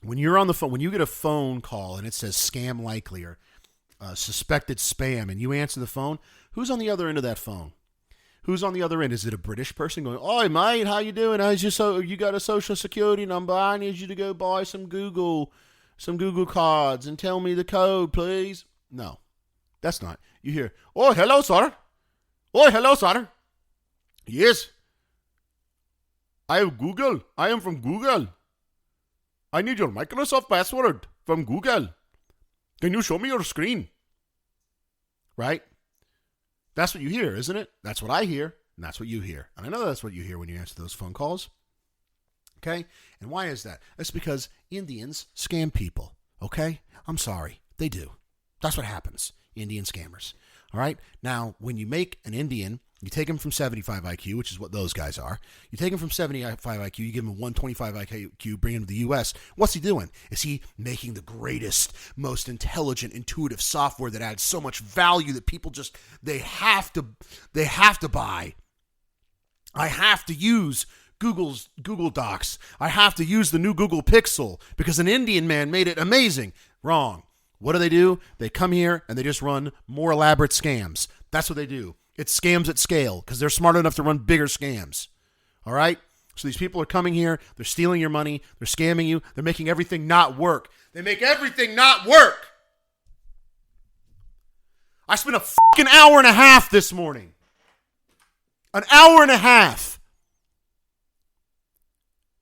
when you're on the phone, when you get a phone call and it says scam likely or suspected spam and you answer the phone, who's on the other end of that phone? Who's on the other end? Is it a British person going, "Oi, mate, how you doing? You got a social security number? I need you to go buy some Google cards and tell me the code, please." No, that's not. You hear, "Oh, hello, sir. Oh, hello, sir. Yes. I have Google. I am from Google. I need your Microsoft password from Google. Can you show me your screen?" Right? That's what you hear, isn't it? That's what I hear, and that's what you hear. And I know that's what you hear when you answer those phone calls. Okay? And why is that? That's because Indians scam people. Okay? I'm sorry. They do. That's what happens. Indian scammers. All right? Now, when you make an Indian, you take him from 75 IQ, which is what those guys are. You take him from 75 IQ, you give him 125 IQ, bring him to the U.S. What's he doing? Is he making the greatest, most intelligent, intuitive software that adds so much value that people just, they have to buy? I have to use Google Docs. I have to use the new Google Pixel because an Indian man made it amazing. Wrong. What do? They come here and they just run more elaborate scams. That's what they do. It's scams at scale because they're smart enough to run bigger scams. All right? So these people are coming here. They're stealing your money. They're scamming you. They're making everything not work. They make everything not work. I spent a fucking hour and a half this morning. An hour and a half.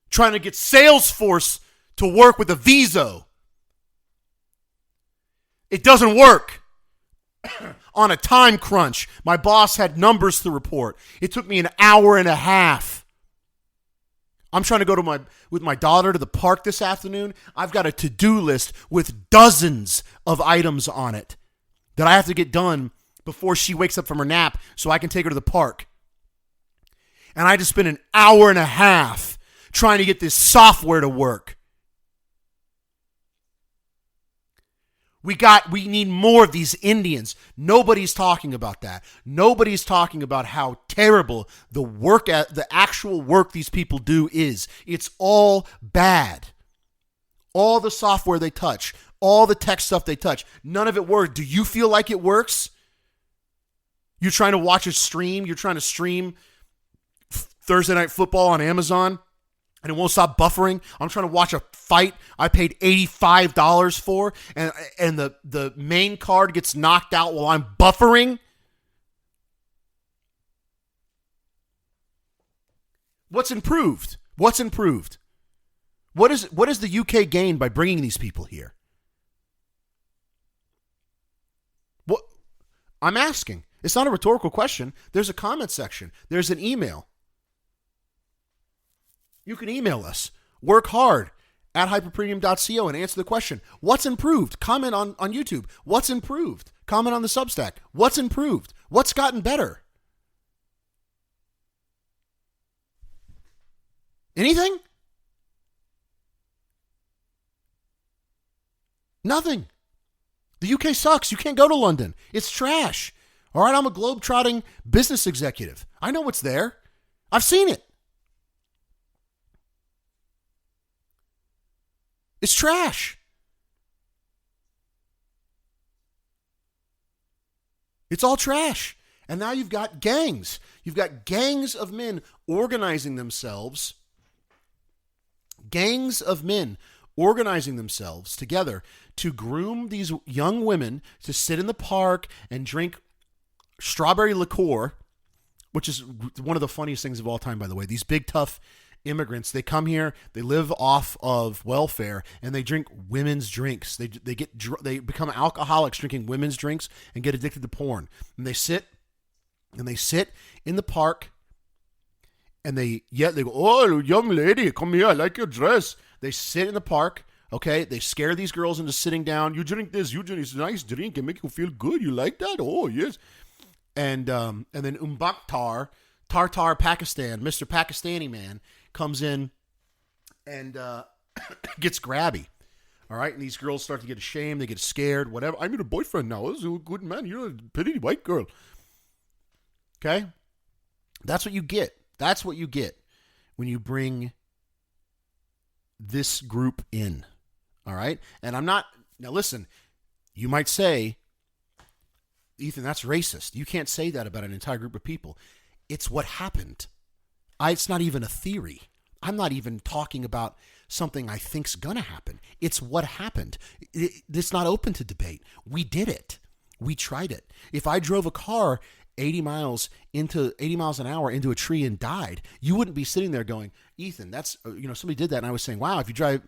Trying to get Salesforce to work with a Viso. It doesn't work. On a time crunch. My boss had numbers to report. It took me an hour and a half. I'm trying to go with my daughter to the park this afternoon. I've got a to-do list with dozens of items on it that I have to get done before she wakes up from her nap so I can take her to the park. And I just spent an hour and a half trying to get this software to work. We need more of these Indians. Nobody's talking about that. Nobody's talking about how terrible the actual work these people do is. It's all bad. All the software they touch, all the tech stuff they touch, none of it works. Do you feel like it works? You're trying to watch a stream. You're trying to stream Thursday Night Football on Amazon. And it won't stop buffering. I'm trying to watch a fight I paid $85 for, and the main card gets knocked out while I'm buffering. What's improved? What is the UK gain by bringing these people here? What I'm asking. It's not a rhetorical question. There's a comment section. There's an email. You can email us. Work hard at hyperpremium.co and answer the question. What's improved? Comment on YouTube. What's improved? Comment on the Substack. What's improved? What's gotten better? Anything? Nothing. The UK sucks. You can't go to London. It's trash. All right, I'm a globe-trotting business executive. I know what's there. I've seen it. It's trash. It's all trash. And now you've got gangs. You've got gangs of men organizing themselves. Gangs of men organizing themselves together to groom these young women to sit in the park and drink strawberry liqueur, which is one of the funniest things of all time, by the way. These big, tough immigrants, they come here, they live off of welfare, and they drink women's drinks. They become alcoholics drinking women's drinks and get addicted to porn. And they sit in the park, and they go, "Oh, young lady, come here, I like your dress." They sit in the park Okay, they scare these girls into sitting down. You drink this. You drink this nice drink and make you feel good. You like that? Oh yes. And then Umbakhtar, Tartar Pakistan, Mr. Pakistani man, comes in and gets grabby. All right, and these girls start to get ashamed. They get scared. Whatever. I need a boyfriend now. This is a good man. You're a pretty white girl. Okay, that's what you get. That's what you get when you bring this group in. All right, and I'm not now. Listen, you might say, Ethan, that's racist. You can't say that about an entire group of people. It's what happened. It's not even a theory. I'm not even talking about something I think's gonna happen. It's what happened. It's not open to debate. We did it. We tried it. If I drove a car 80 miles an hour into a tree and died, you wouldn't be sitting there going, Ethan, that's somebody did that, and I was saying, wow, if you drive,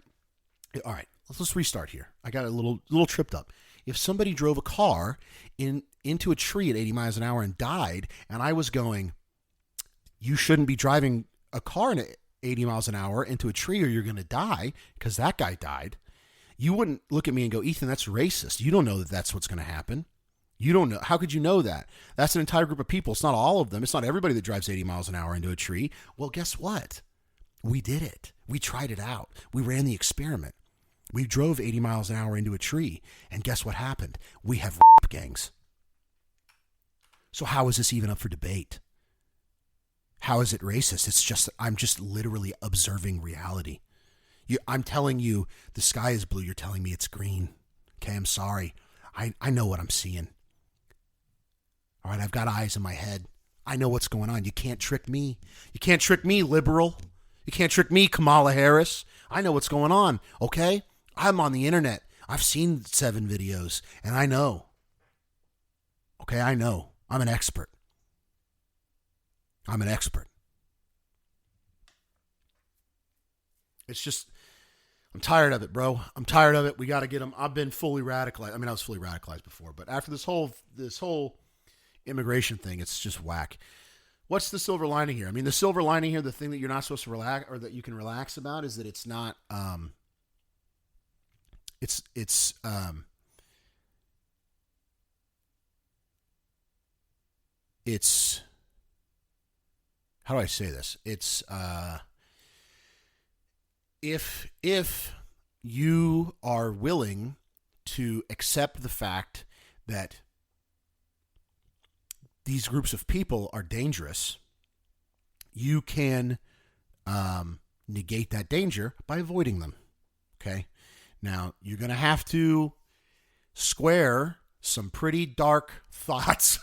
all right, let's restart here. I got a little tripped up. If somebody drove a car into a tree at 80 miles an hour and died, and I was going, you shouldn't be driving a car at 80 miles an hour into a tree or you're going to die because that guy died, you wouldn't look at me and go, Ethan, that's racist. You don't know that that's what's going to happen. You don't know. How could you know that? That's an entire group of people. It's not all of them. It's not everybody that drives 80 miles an hour into a tree. Well, guess what? We did it. We tried it out. We ran the experiment. We drove 80 miles an hour into a tree, and guess what happened? We have rape gangs. So how is this even up for debate? How is it racist? I'm just literally observing reality. I'm telling you the sky is blue. You're telling me it's green. Okay, I'm sorry. I know what I'm seeing. All right, I've got eyes in my head. I know what's going on. You can't trick me. You can't trick me, liberal. You can't trick me, Kamala Harris. I know what's going on, okay? I'm on the internet. I've seen 7 videos, and I know. Okay, I know. I'm an expert. I'm an expert. It's just, I'm tired of it, bro. I'm tired of it. We got to get them. I've been fully radicalized. I mean, I was fully radicalized before, but after this whole immigration thing, it's just whack. What's the silver lining here? I mean, the silver lining here, the thing that you're not supposed to relax or that you can relax about is that it's not, it's, how do I say this? It's, if you are willing to accept the fact that these groups of people are dangerous, you can negate that danger by avoiding them. Okay? Now, you're going to have to square some pretty dark thoughts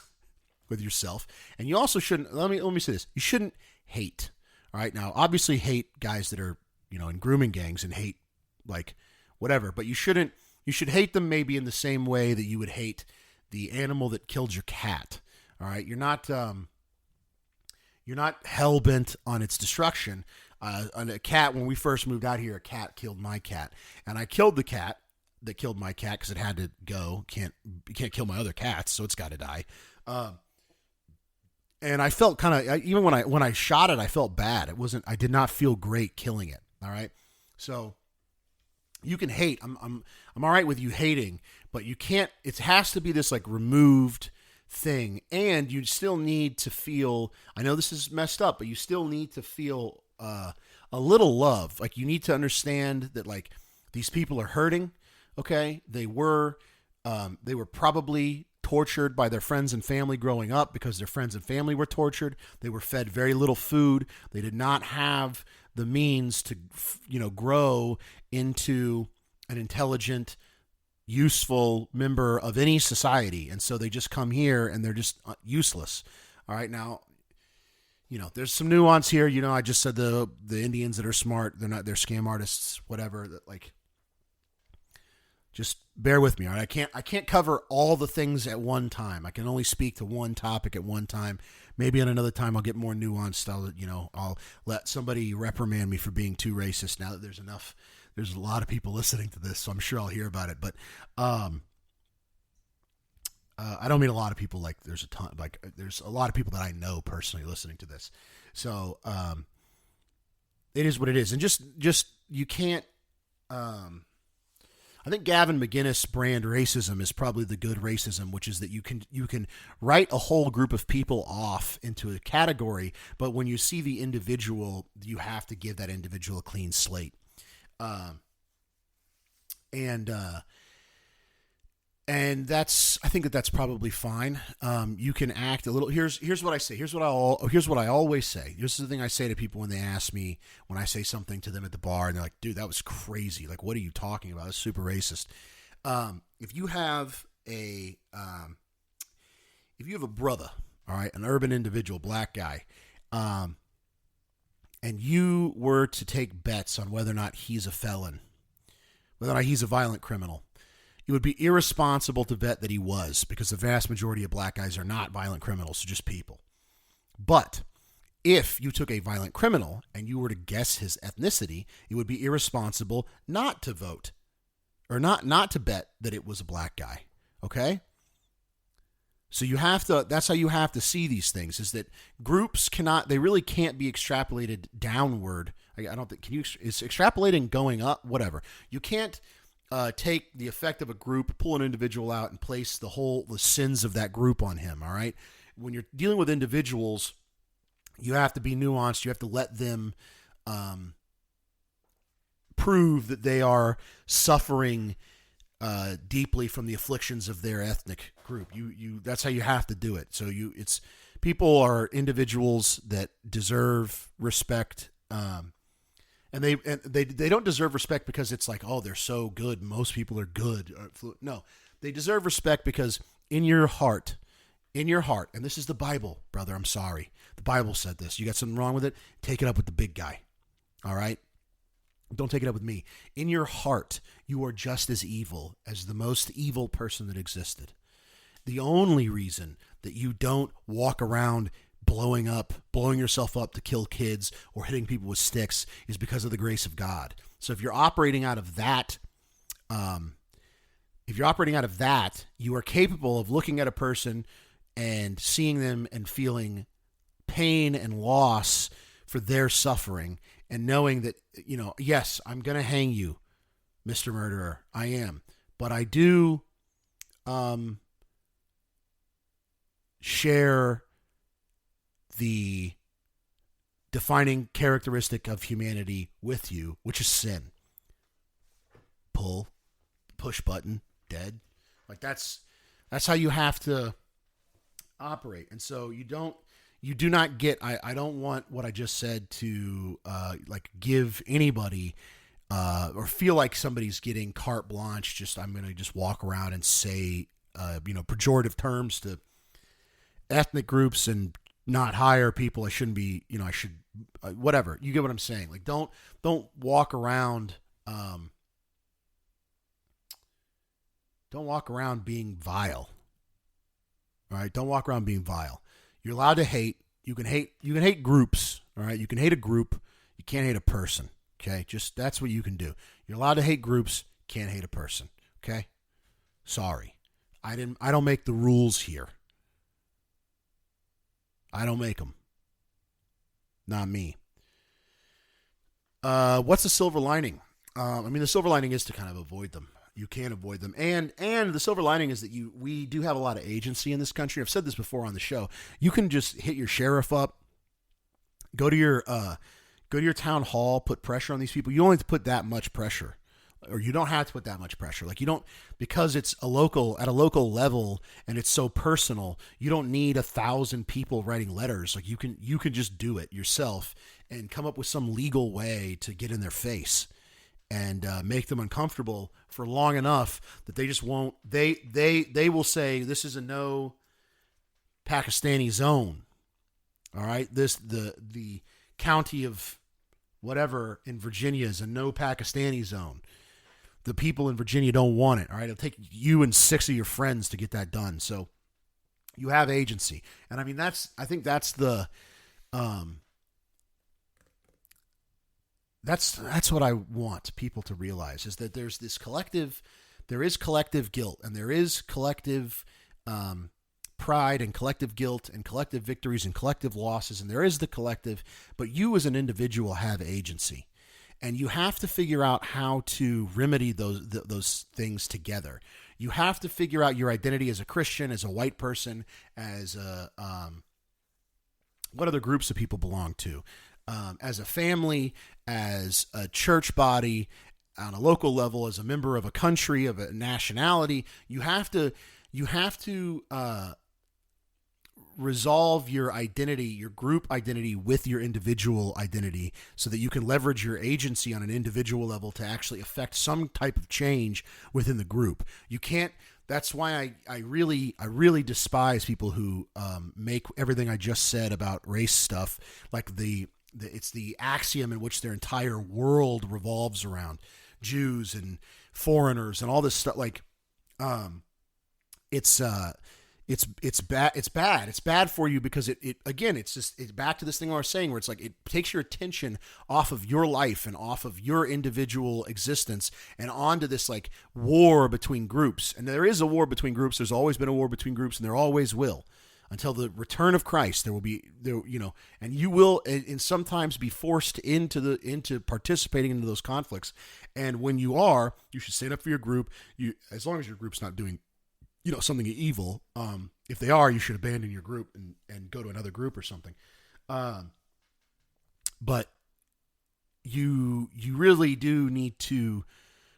with yourself. And you also shouldn't, let me say this, you shouldn't hate. All right? Now, obviously hate guys that are, in grooming gangs and hate like whatever, but you should hate them maybe in the same way that you would hate the animal that killed your cat. All right, you're not hell bent on its destruction. On a cat, when we first moved out here, a cat killed my cat, and I killed the cat that killed my cat because it had to go. You can't kill my other cats, so it's got to die. And I felt kind of, even when I shot it, I felt bad. I did not feel great killing it. All right, so you can hate. I'm all right with you hating, but you can't. It has to be this like removed thing, and you still need to feel, I know this is messed up, but you still need to feel a little love. Like, you need to understand that like these people are hurting. Okay, they were probably tortured by their friends and family growing up because their friends and family were tortured. They were fed very little food. They did not have the means to grow into an intelligent, useful member of any society, and so they just come here and they're just useless. All right, now there's some nuance here. I just said the Indians that are smart, they're scam artists, whatever. That, like, just bear with me. All right, I can't cover all the things at one time. I can only speak to one topic at one time. Maybe at another time I'll get more nuanced. I'll let somebody reprimand me for being too racist. Now that there's a lot of people listening to this, so I'm sure I'll hear about it. But I don't mean a lot of people. Like, there's a ton. Like, there's a lot of people that I know personally listening to this. So it is what it is, and just you can't. I think Gavin McInnes brand racism is probably the good racism, which is that you can write a whole group of people off into a category, but when you see the individual, you have to give that individual a clean slate. And I think that's probably fine. You can act a little. Here's what I say. Here's what I always say. This is the thing I say to people when they ask me, when I say something to them at the bar, and they're like, "Dude, that was crazy. Like, what are you talking about? It's super racist." If you have a brother, all right, an urban individual, black guy, and you were to take bets on whether or not he's a felon, whether or not he's a violent criminal, it would be irresponsible to bet that he was, because the vast majority of black guys are not violent criminals, they're just people. But if you took a violent criminal and you were to guess his ethnicity, it would be irresponsible not to vote or not to bet that it was a black guy. Okay? So that's how you have to see these things, is that groups they really can't be extrapolated downward. I don't think, is extrapolating going up? Whatever. You can't take the effect of a group, pull an individual out, and place the sins of that group on him. All right. When you're dealing with individuals, you have to be nuanced. You have to let them prove that they are suffering deeply from the afflictions of their ethnic group. That's how you have to do it. So people are individuals that deserve respect. And they don't deserve respect because it's like, oh, they're so good, most people are good. No, they deserve respect because in your heart, and this is the Bible, brother, I'm sorry. The Bible said this. You got something wrong with it? Take it up with the big guy. All right? Don't take it up with me. In your heart, you are just as evil as the most evil person that existed. The only reason that you don't walk around blowing yourself up to kill kids or hitting people with sticks is because of the grace of God. So if you're operating out of that, you are capable of looking at a person and seeing them and feeling pain and loss for their suffering, and knowing that, yes, I'm going to hang you, Mr. Murderer. I am. But I do share the defining characteristic of humanity with you, which is sin. Push button, dead. Like that's how you have to operate. And so you do not get, I don't want what I just said to give anybody or feel like somebody's getting carte blanche. I'm going to just walk around and say, pejorative terms to ethnic groups and not hire people I shouldn't be, I should, whatever. You get what I'm saying? Like, don't walk around, being vile. All right. Don't walk around being vile. You're allowed to hate. You can hate groups. All right. You can hate a group. You can't hate a person. Okay. Just, that's what you can do. You're allowed to hate groups. Can't hate a person. Okay. Sorry. I don't make the rules here. I don't make them. Not me. What's the silver lining? The silver lining is to kind of avoid them. You can avoid them. And the silver lining is that we do have a lot of agency in this country. I've said this before on the show. You can just hit your sheriff up, go to your town hall, put pressure on these people. You only have to put that much pressure. Or you don't have to put that much pressure. Like, you don't, because it's at a local level and it's so personal, you don't need 1,000 people writing letters. Like, you can just do it yourself and come up with some legal way to get in their face and make them uncomfortable for long enough that they just won't, they will say, this is a no Pakistani zone. All right. The county of whatever in Virginia is a no Pakistani zone. The people in Virginia don't want it. All right. It'll take you and 6 of your friends to get that done. So you have agency. And I think that's the, that's what I want people to realize, is that there is collective guilt, and there is collective, pride and collective guilt and collective victories and collective losses. And there is the collective, but you as an individual have agency. And you have to figure out how to remedy those things together. You have to figure out your identity as a Christian, as a white person, as a what other groups do people belong to, as a family, as a church body, on a local level, as a member of a country, of a nationality. You have to resolve your identity, your group identity, with your individual identity, so that you can leverage your agency on an individual level to actually affect some type of change within the group. You can't. That's why I really despise people who make everything I just said about race stuff like it's the axiom in which their entire world revolves around Jews and foreigners and all this stuff. Like, it's bad. It's bad. It's bad for you because it's back to this thing I was saying where it's like it takes your attention off of your life and off of your individual existence and onto this like war between groups. And there is a war between groups. There's always been a war between groups, and there always will. Until the return of Christ, and you will, and sometimes be forced into participating into those conflicts. And when you are, you should stand up for your group. As long as your group's not doing, something evil. If they are, you should abandon your group and go to another group or something. But you really do need to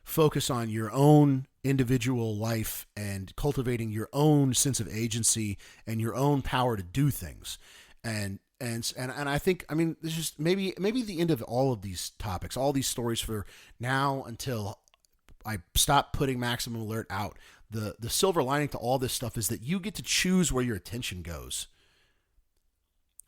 focus on your own individual life and cultivating your own sense of agency and your own power to do things. And I think, there's just maybe the end of all of these topics, all these stories for now until I stop putting Maximum Alert out. The silver lining to all this stuff is that you get to choose where your attention goes.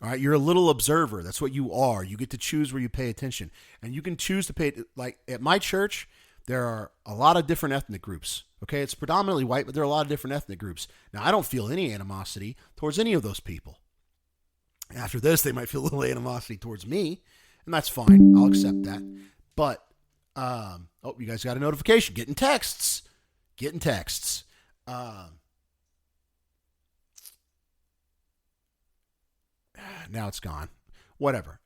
All right, you're a little observer. That's what you are. You get to choose where you pay attention. And you can choose to pay, like at my church, there are a lot of different ethnic groups. Okay, it's predominantly white, but there are a lot of different ethnic groups. Now, I don't feel any animosity towards any of those people. After this, they might feel a little animosity towards me, and that's fine. I'll accept that. But, you guys got a notification. Getting texts. Now it's gone. Whatever.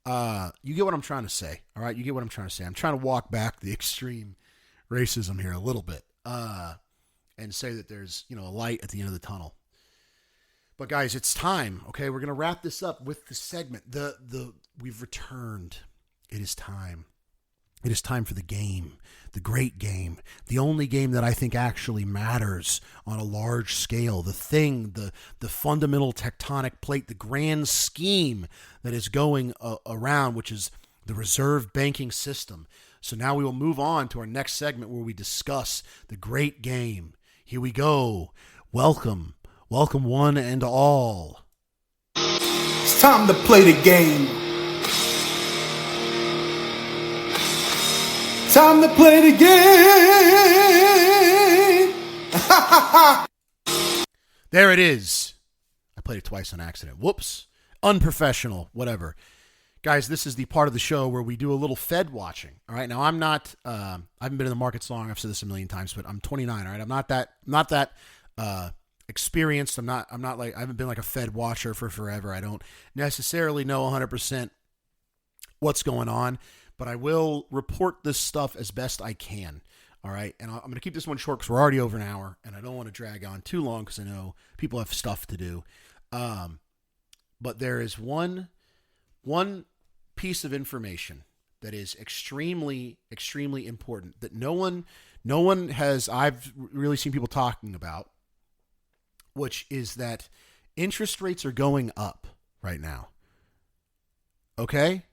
You get what I'm trying to say. All right. You get what I'm trying to say. I'm trying to walk back the extreme racism here a little bit, and say that there's, a light at the end of the tunnel. But guys, it's time. Okay. We're going to wrap this up with the segment. We've returned. It is time. It is time for the game, the great game, the only game that I think actually matters on a large scale, the fundamental tectonic plate, the grand scheme that is going around, which is the reserve banking system. So now we will move on to our next segment where we discuss the great game. Here we go. Welcome one and all. It's time to play the game. Time to play the game. There it is. I played it twice on accident. Whoops. Unprofessional. Whatever. Guys, this is the part of the show where we do a little Fed watching. All right. Now, I'm not, I haven't been in the markets long. I've said this a million times, but I'm 29. All right. I'm not that experienced. I haven't been like a Fed watcher for forever. I don't necessarily know 100% what's going on, but I will report this stuff as best I can. All right. And I'm going to keep this one short because we're already over an hour and I don't want to drag on too long because I know people have stuff to do. But there is one piece of information that is extremely, extremely important that no one has, I've really seen people talking about, which is that interest rates are going up right now. Okay?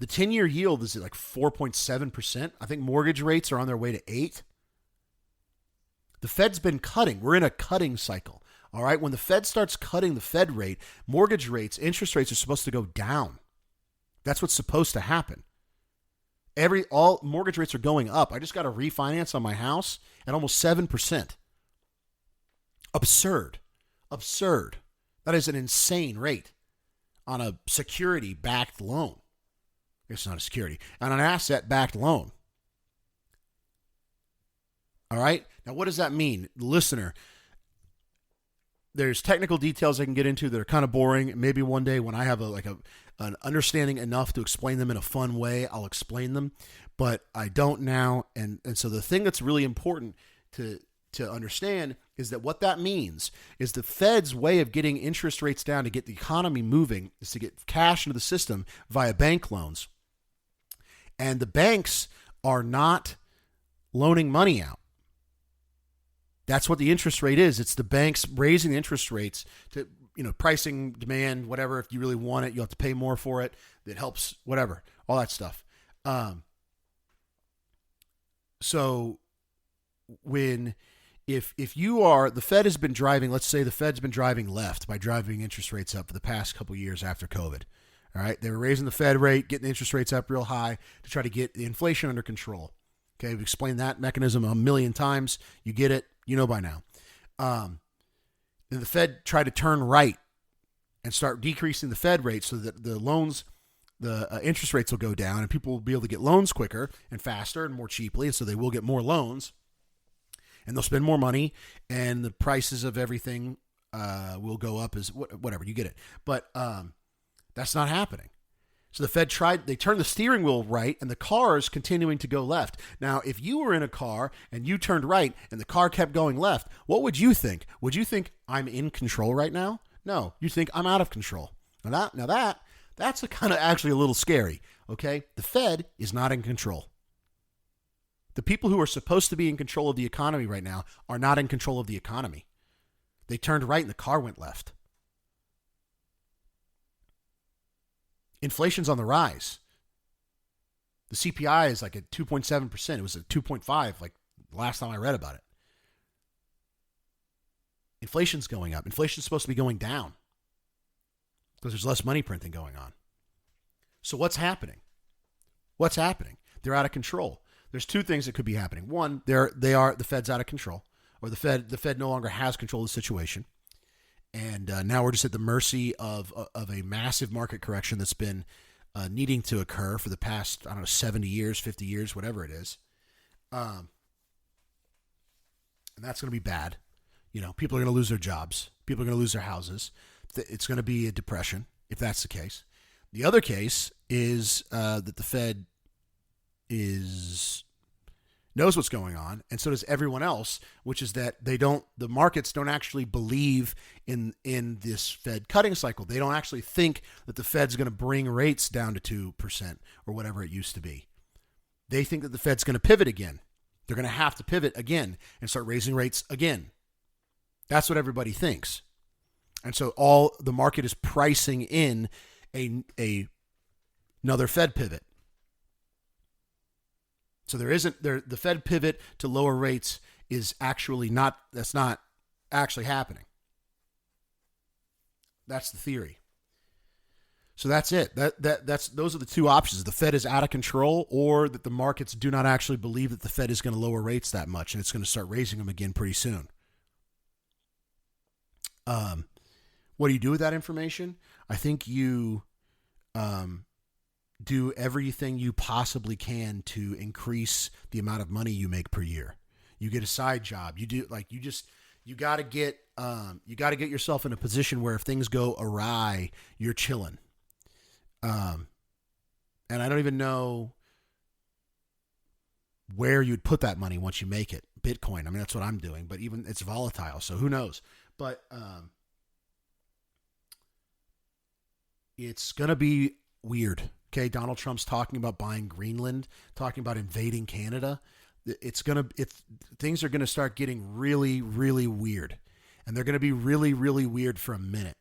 The 10-year yield is at like 4.7%. I think mortgage rates are on their way to 8%. The Fed's been cutting. We're in a cutting cycle. All right? When the Fed starts cutting the Fed rate, mortgage rates, interest rates are supposed to go down. That's what's supposed to happen. All mortgage rates are going up. I just got a refinance on my house at almost 7%. Absurd. That is an insane rate on a security-backed loan. It's not a security. On an asset-backed loan. All right? Now, what does that mean? Listener, there's technical details I can get into that are kind of boring. Maybe one day when I have a an understanding enough to explain them in a fun way, I'll explain them, but I don't now. And so the thing that's really important to understand is that what that means is the Fed's way of getting interest rates down to get the economy moving is to get cash into the system via bank loans. And the banks are not loaning money out. That's what the interest rate is. It's the banks raising the interest rates to, pricing, demand, whatever. If you really want it, you'll have to pay more for it. That helps, whatever, all that stuff. So if you are, the Fed has been driving, let's say the Fed's been driving left by driving interest rates up for the past couple of years after COVID. All right. They were raising the Fed rate, getting the interest rates up real high to try to get the inflation under control. Okay. We've explained that mechanism a million times. You get it. By now. Then the Fed tried to turn right and start decreasing the Fed rate so that the loans, the interest rates will go down and people will be able to get loans quicker and faster and more cheaply. And so they will get more loans and they'll spend more money and the prices of everything will go up as whatever, you get it. But that's not happening. So the Fed they turned the steering wheel right and the car is continuing to go left. Now, if you were in a car and you turned right and the car kept going left, what would you think? Would you think I'm in control right now? No, you think I'm out of control. That's actually a little scary. Okay. The Fed is not in control. The people who are supposed to be in control of the economy right now are not in control of the economy. They turned right and the car went left. Inflation's on the rise. The CPI is like at 2.7%. It was at 2.5 like last time I read about it. Inflation's going up. Inflation's supposed to be going down because there's less money printing going on. So what's happening? They're out of control. There's two things that could be happening. One, the Fed's out of control, or the Fed no longer has control of the situation. And now we're just at the mercy of a massive market correction that's been needing to occur for the past, 70 years, 50 years, whatever it is. And that's going to be bad. People are going to lose their jobs. People are going to lose their houses. It's going to be a depression if that's the case. The other case is that the Fed knows what's going on, and so does everyone else, which is that the markets don't actually believe in this Fed cutting cycle. They don't actually think that the Fed's going to bring rates down to 2% or whatever it used to be. They think that the Fed's going to pivot again. They're going to have to pivot again and start raising rates again. That's what everybody thinks. And so all the market is pricing in another Fed pivot. So the Fed pivot to lower rates is actually that's not actually happening. That's the theory. So that's it. Those are the two options. The Fed is out of control, or that the markets do not actually believe that the Fed is going to lower rates that much and it's going to start raising them again pretty soon. What do you do with that information? I think you do everything you possibly can to increase the amount of money you make per year. You get a side job. You got to get yourself in a position where if things go awry, you're chilling. And I don't even know where you'd put that money once you make it. Bitcoin. I mean, that's what I'm doing, but even it's volatile. So who knows? But, it's going to be weird. Okay, Donald Trump's talking about buying Greenland, talking about invading Canada. Things are going to start getting really, really weird. And they're going to be really, really weird for a minute.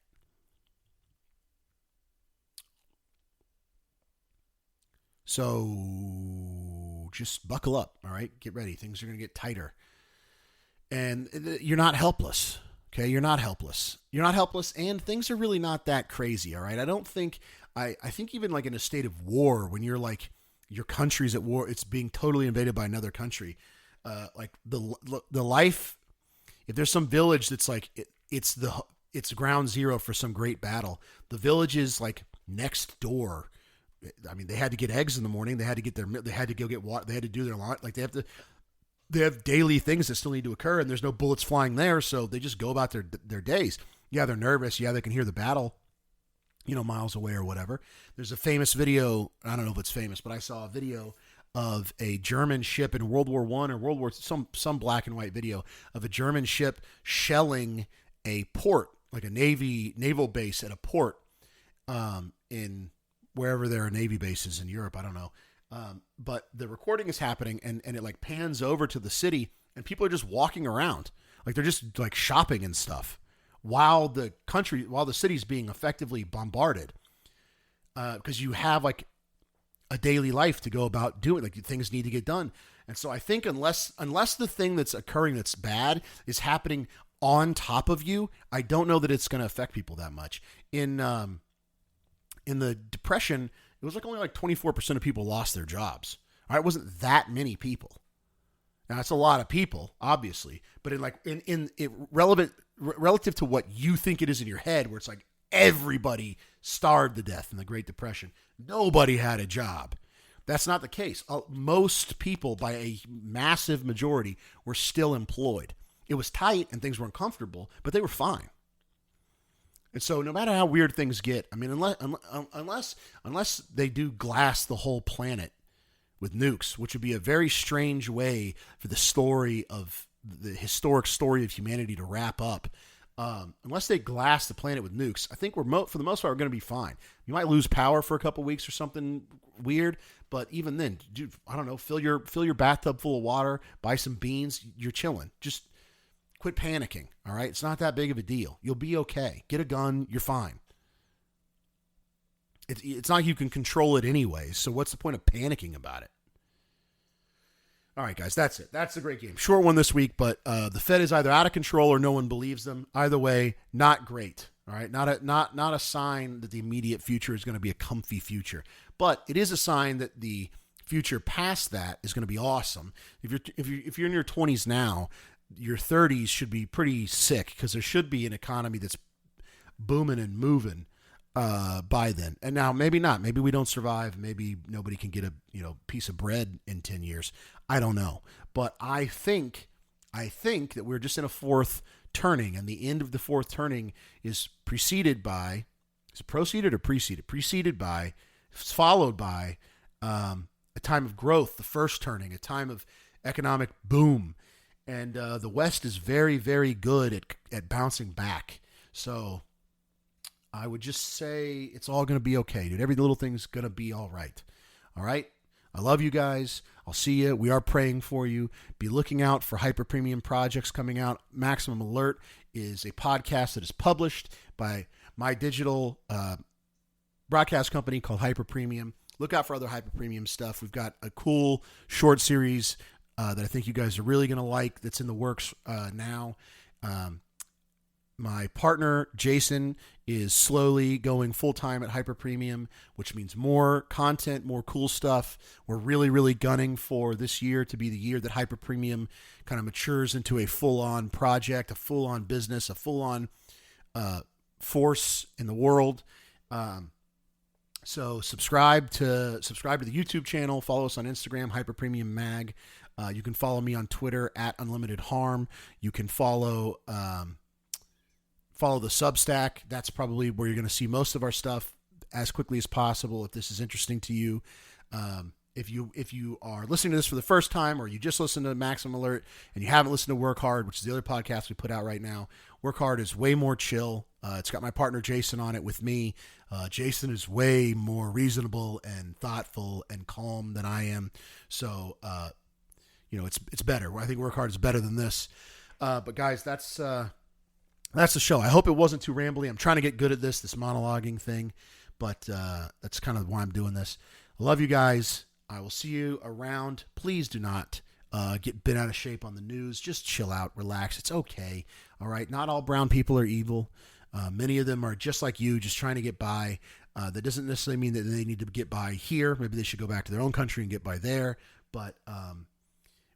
So just buckle up, all right? Get ready. Things are going to get tighter. And you're not helpless. Okay, you're not helpless. You're not helpless, and things are really not that crazy, all right? I think even like in a state of war, when you're like, your country's at war, it's being totally invaded by another country. Like the life, if there's some village that's like, it's ground zero for some great battle. The village is like next door. I mean, they had to get eggs in the morning. They had to go get water. They had to do their lawn. Like they have daily things that still need to occur, and there's no bullets flying there, so they just go about their days. Yeah, they're nervous. Yeah, they can hear the battle. miles away or whatever. There's a famous video. I don't know if it's famous, but I saw a video of a German ship in World War I or World War some black and white video of a German ship shelling a port, like a naval base at a port in wherever there are Navy bases in Europe. I don't know. But the recording is happening and it like pans over to the city and people are just walking around. Like they're just like shopping and stuff while the city's being effectively bombarded. Because you have like a daily life to go about doing, like things need to get done. And so I think unless the thing that's occurring that's bad is happening on top of you, I don't know that it's going to affect people that much. In the Depression, it was only like 24% of people lost their jobs. All right, it wasn't that many people. Now it's a lot of people, obviously, but relative to what you think it is in your head, where it's like everybody starved to death in the Great Depression, nobody had a job. That's not the case. Most people, by a massive majority, were still employed. It was tight and things were uncomfortable, but they were fine. And so no matter how weird things get, I mean, unless they do glass the whole planet with nukes, which would be a very strange way for the historic story of humanity to wrap up. Unless they glass the planet with nukes, I think for the most part, we're going to be fine. You might lose power for a couple weeks or something weird, but even then, dude, I don't know, fill your bathtub full of water, buy some beans, you're chilling. Just quit panicking, all right? It's not that big of a deal. You'll be okay. Get a gun, you're fine. It's not like you can control it anyway, so what's the point of panicking about it? All right, guys, that's it. That's a great game. Short one this week, but the Fed is either out of control or no one believes them. Either way, not great. All right, not a sign that the immediate future is going to be a comfy future, but it is a sign that the future past that is going to be awesome. If you're in your 20s now, your 30s should be pretty sick because there should be an economy that's booming and moving by then. And now maybe not. Maybe we don't survive. Maybe nobody can get a piece of bread in 10 years. I don't know. But I think that we're just in a fourth turning, and the end of the fourth turning is preceded by, is it proceeded or preceded? Preceded by, it's followed by a time of growth, the first turning, a time of economic boom. And the West is very, very good at bouncing back. So I would just say it's all going to be okay, dude. Every little thing's going to be all right. All right? I love you guys. I'll see you. We are praying for you. Be looking out for hyper premium projects coming out. Maximum Alert is a podcast that is published by my digital broadcast company called Hyper Premium. Look out for other hyper premium stuff. We've got a cool short series that I think you guys are really going to like that's in the works now. My partner, Jason, is slowly going full-time at Hyper Premium, which means more content, more cool stuff. We're really, really gunning for this year to be the year that Hyper Premium kind of matures into a full-on project, a full-on business, a full-on force in the world. So subscribe to the YouTube channel. Follow us on Instagram, Hyper Premium Mag. You can follow me on Twitter at Unlimited Harm. You can follow the Substack. That's probably where you're going to see most of our stuff as quickly as possible. If this is interesting to you, if you are listening to this for the first time, or you just listened to Maximum Alert and you haven't listened to Work Hard, which is the other podcast we put out right now, Work Hard is way more chill. It's got my partner Jason on it with me. Jason is way more reasonable and thoughtful and calm than I am. So, it's better. I think Work Hard is better than this. But guys, that's the show. I hope it wasn't too rambly. I'm trying to get good at this monologuing thing, but that's kind of why I'm doing this. I love you guys. I will see you around. Please do not get bent out of shape on the news. Just chill out, relax. It's okay. All right. Not all brown people are evil. Many of them are just like you, just trying to get by. That doesn't necessarily mean that they need to get by here. Maybe they should go back to their own country and get by there. But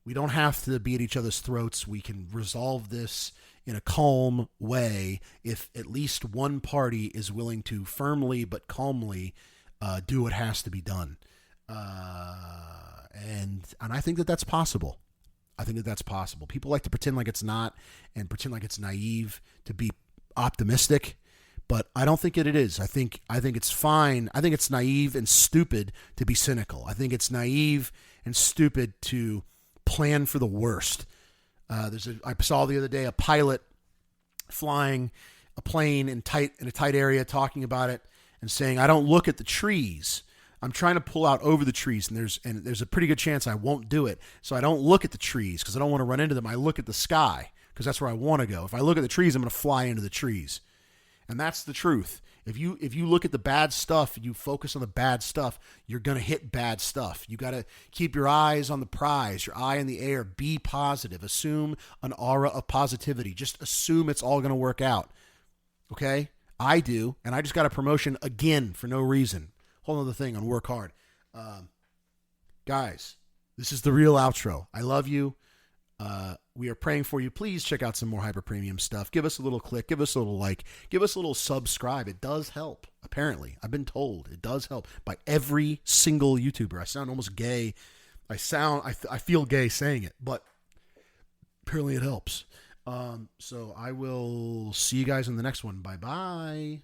we don't have to be at each other's throats. We can resolve this in a calm way if at least one party is willing to firmly but calmly do what has to be done. And I think that that's possible. I think that that's possible. People like to pretend like it's not and pretend like it's naive to be optimistic, but I don't think it is. I think it's fine. I think it's naive and stupid to be cynical. I think it's naive and stupid to plan for the worst. I saw the other day a pilot flying a plane in a tight area, talking about it and saying, "I don't look at the trees. I'm trying to pull out over the trees, and there's a pretty good chance I won't do it. So I don't look at the trees because I don't want to run into them. I look at the sky because that's where I want to go. If I look at the trees, I'm going to fly into the trees." And that's the truth. If you look at the bad stuff, you focus on the bad stuff, you're going to hit bad stuff. You got to keep your eyes on the prize, your eye in the air. Be positive. Assume an aura of positivity. Just assume it's all going to work out. Okay? I do, and I just got a promotion again for no reason. Whole other thing on Work Hard. Guys, this is the real outro. I love you. We are praying for you. Please check out some more Hyper Premium stuff. Give us a little click. Give us a little like. Give us a little subscribe. It does help, apparently. I've been told it does help by every single YouTuber. I sound almost gay. I feel gay saying it, but apparently it helps. So I will see you guys in the next one. Bye-bye.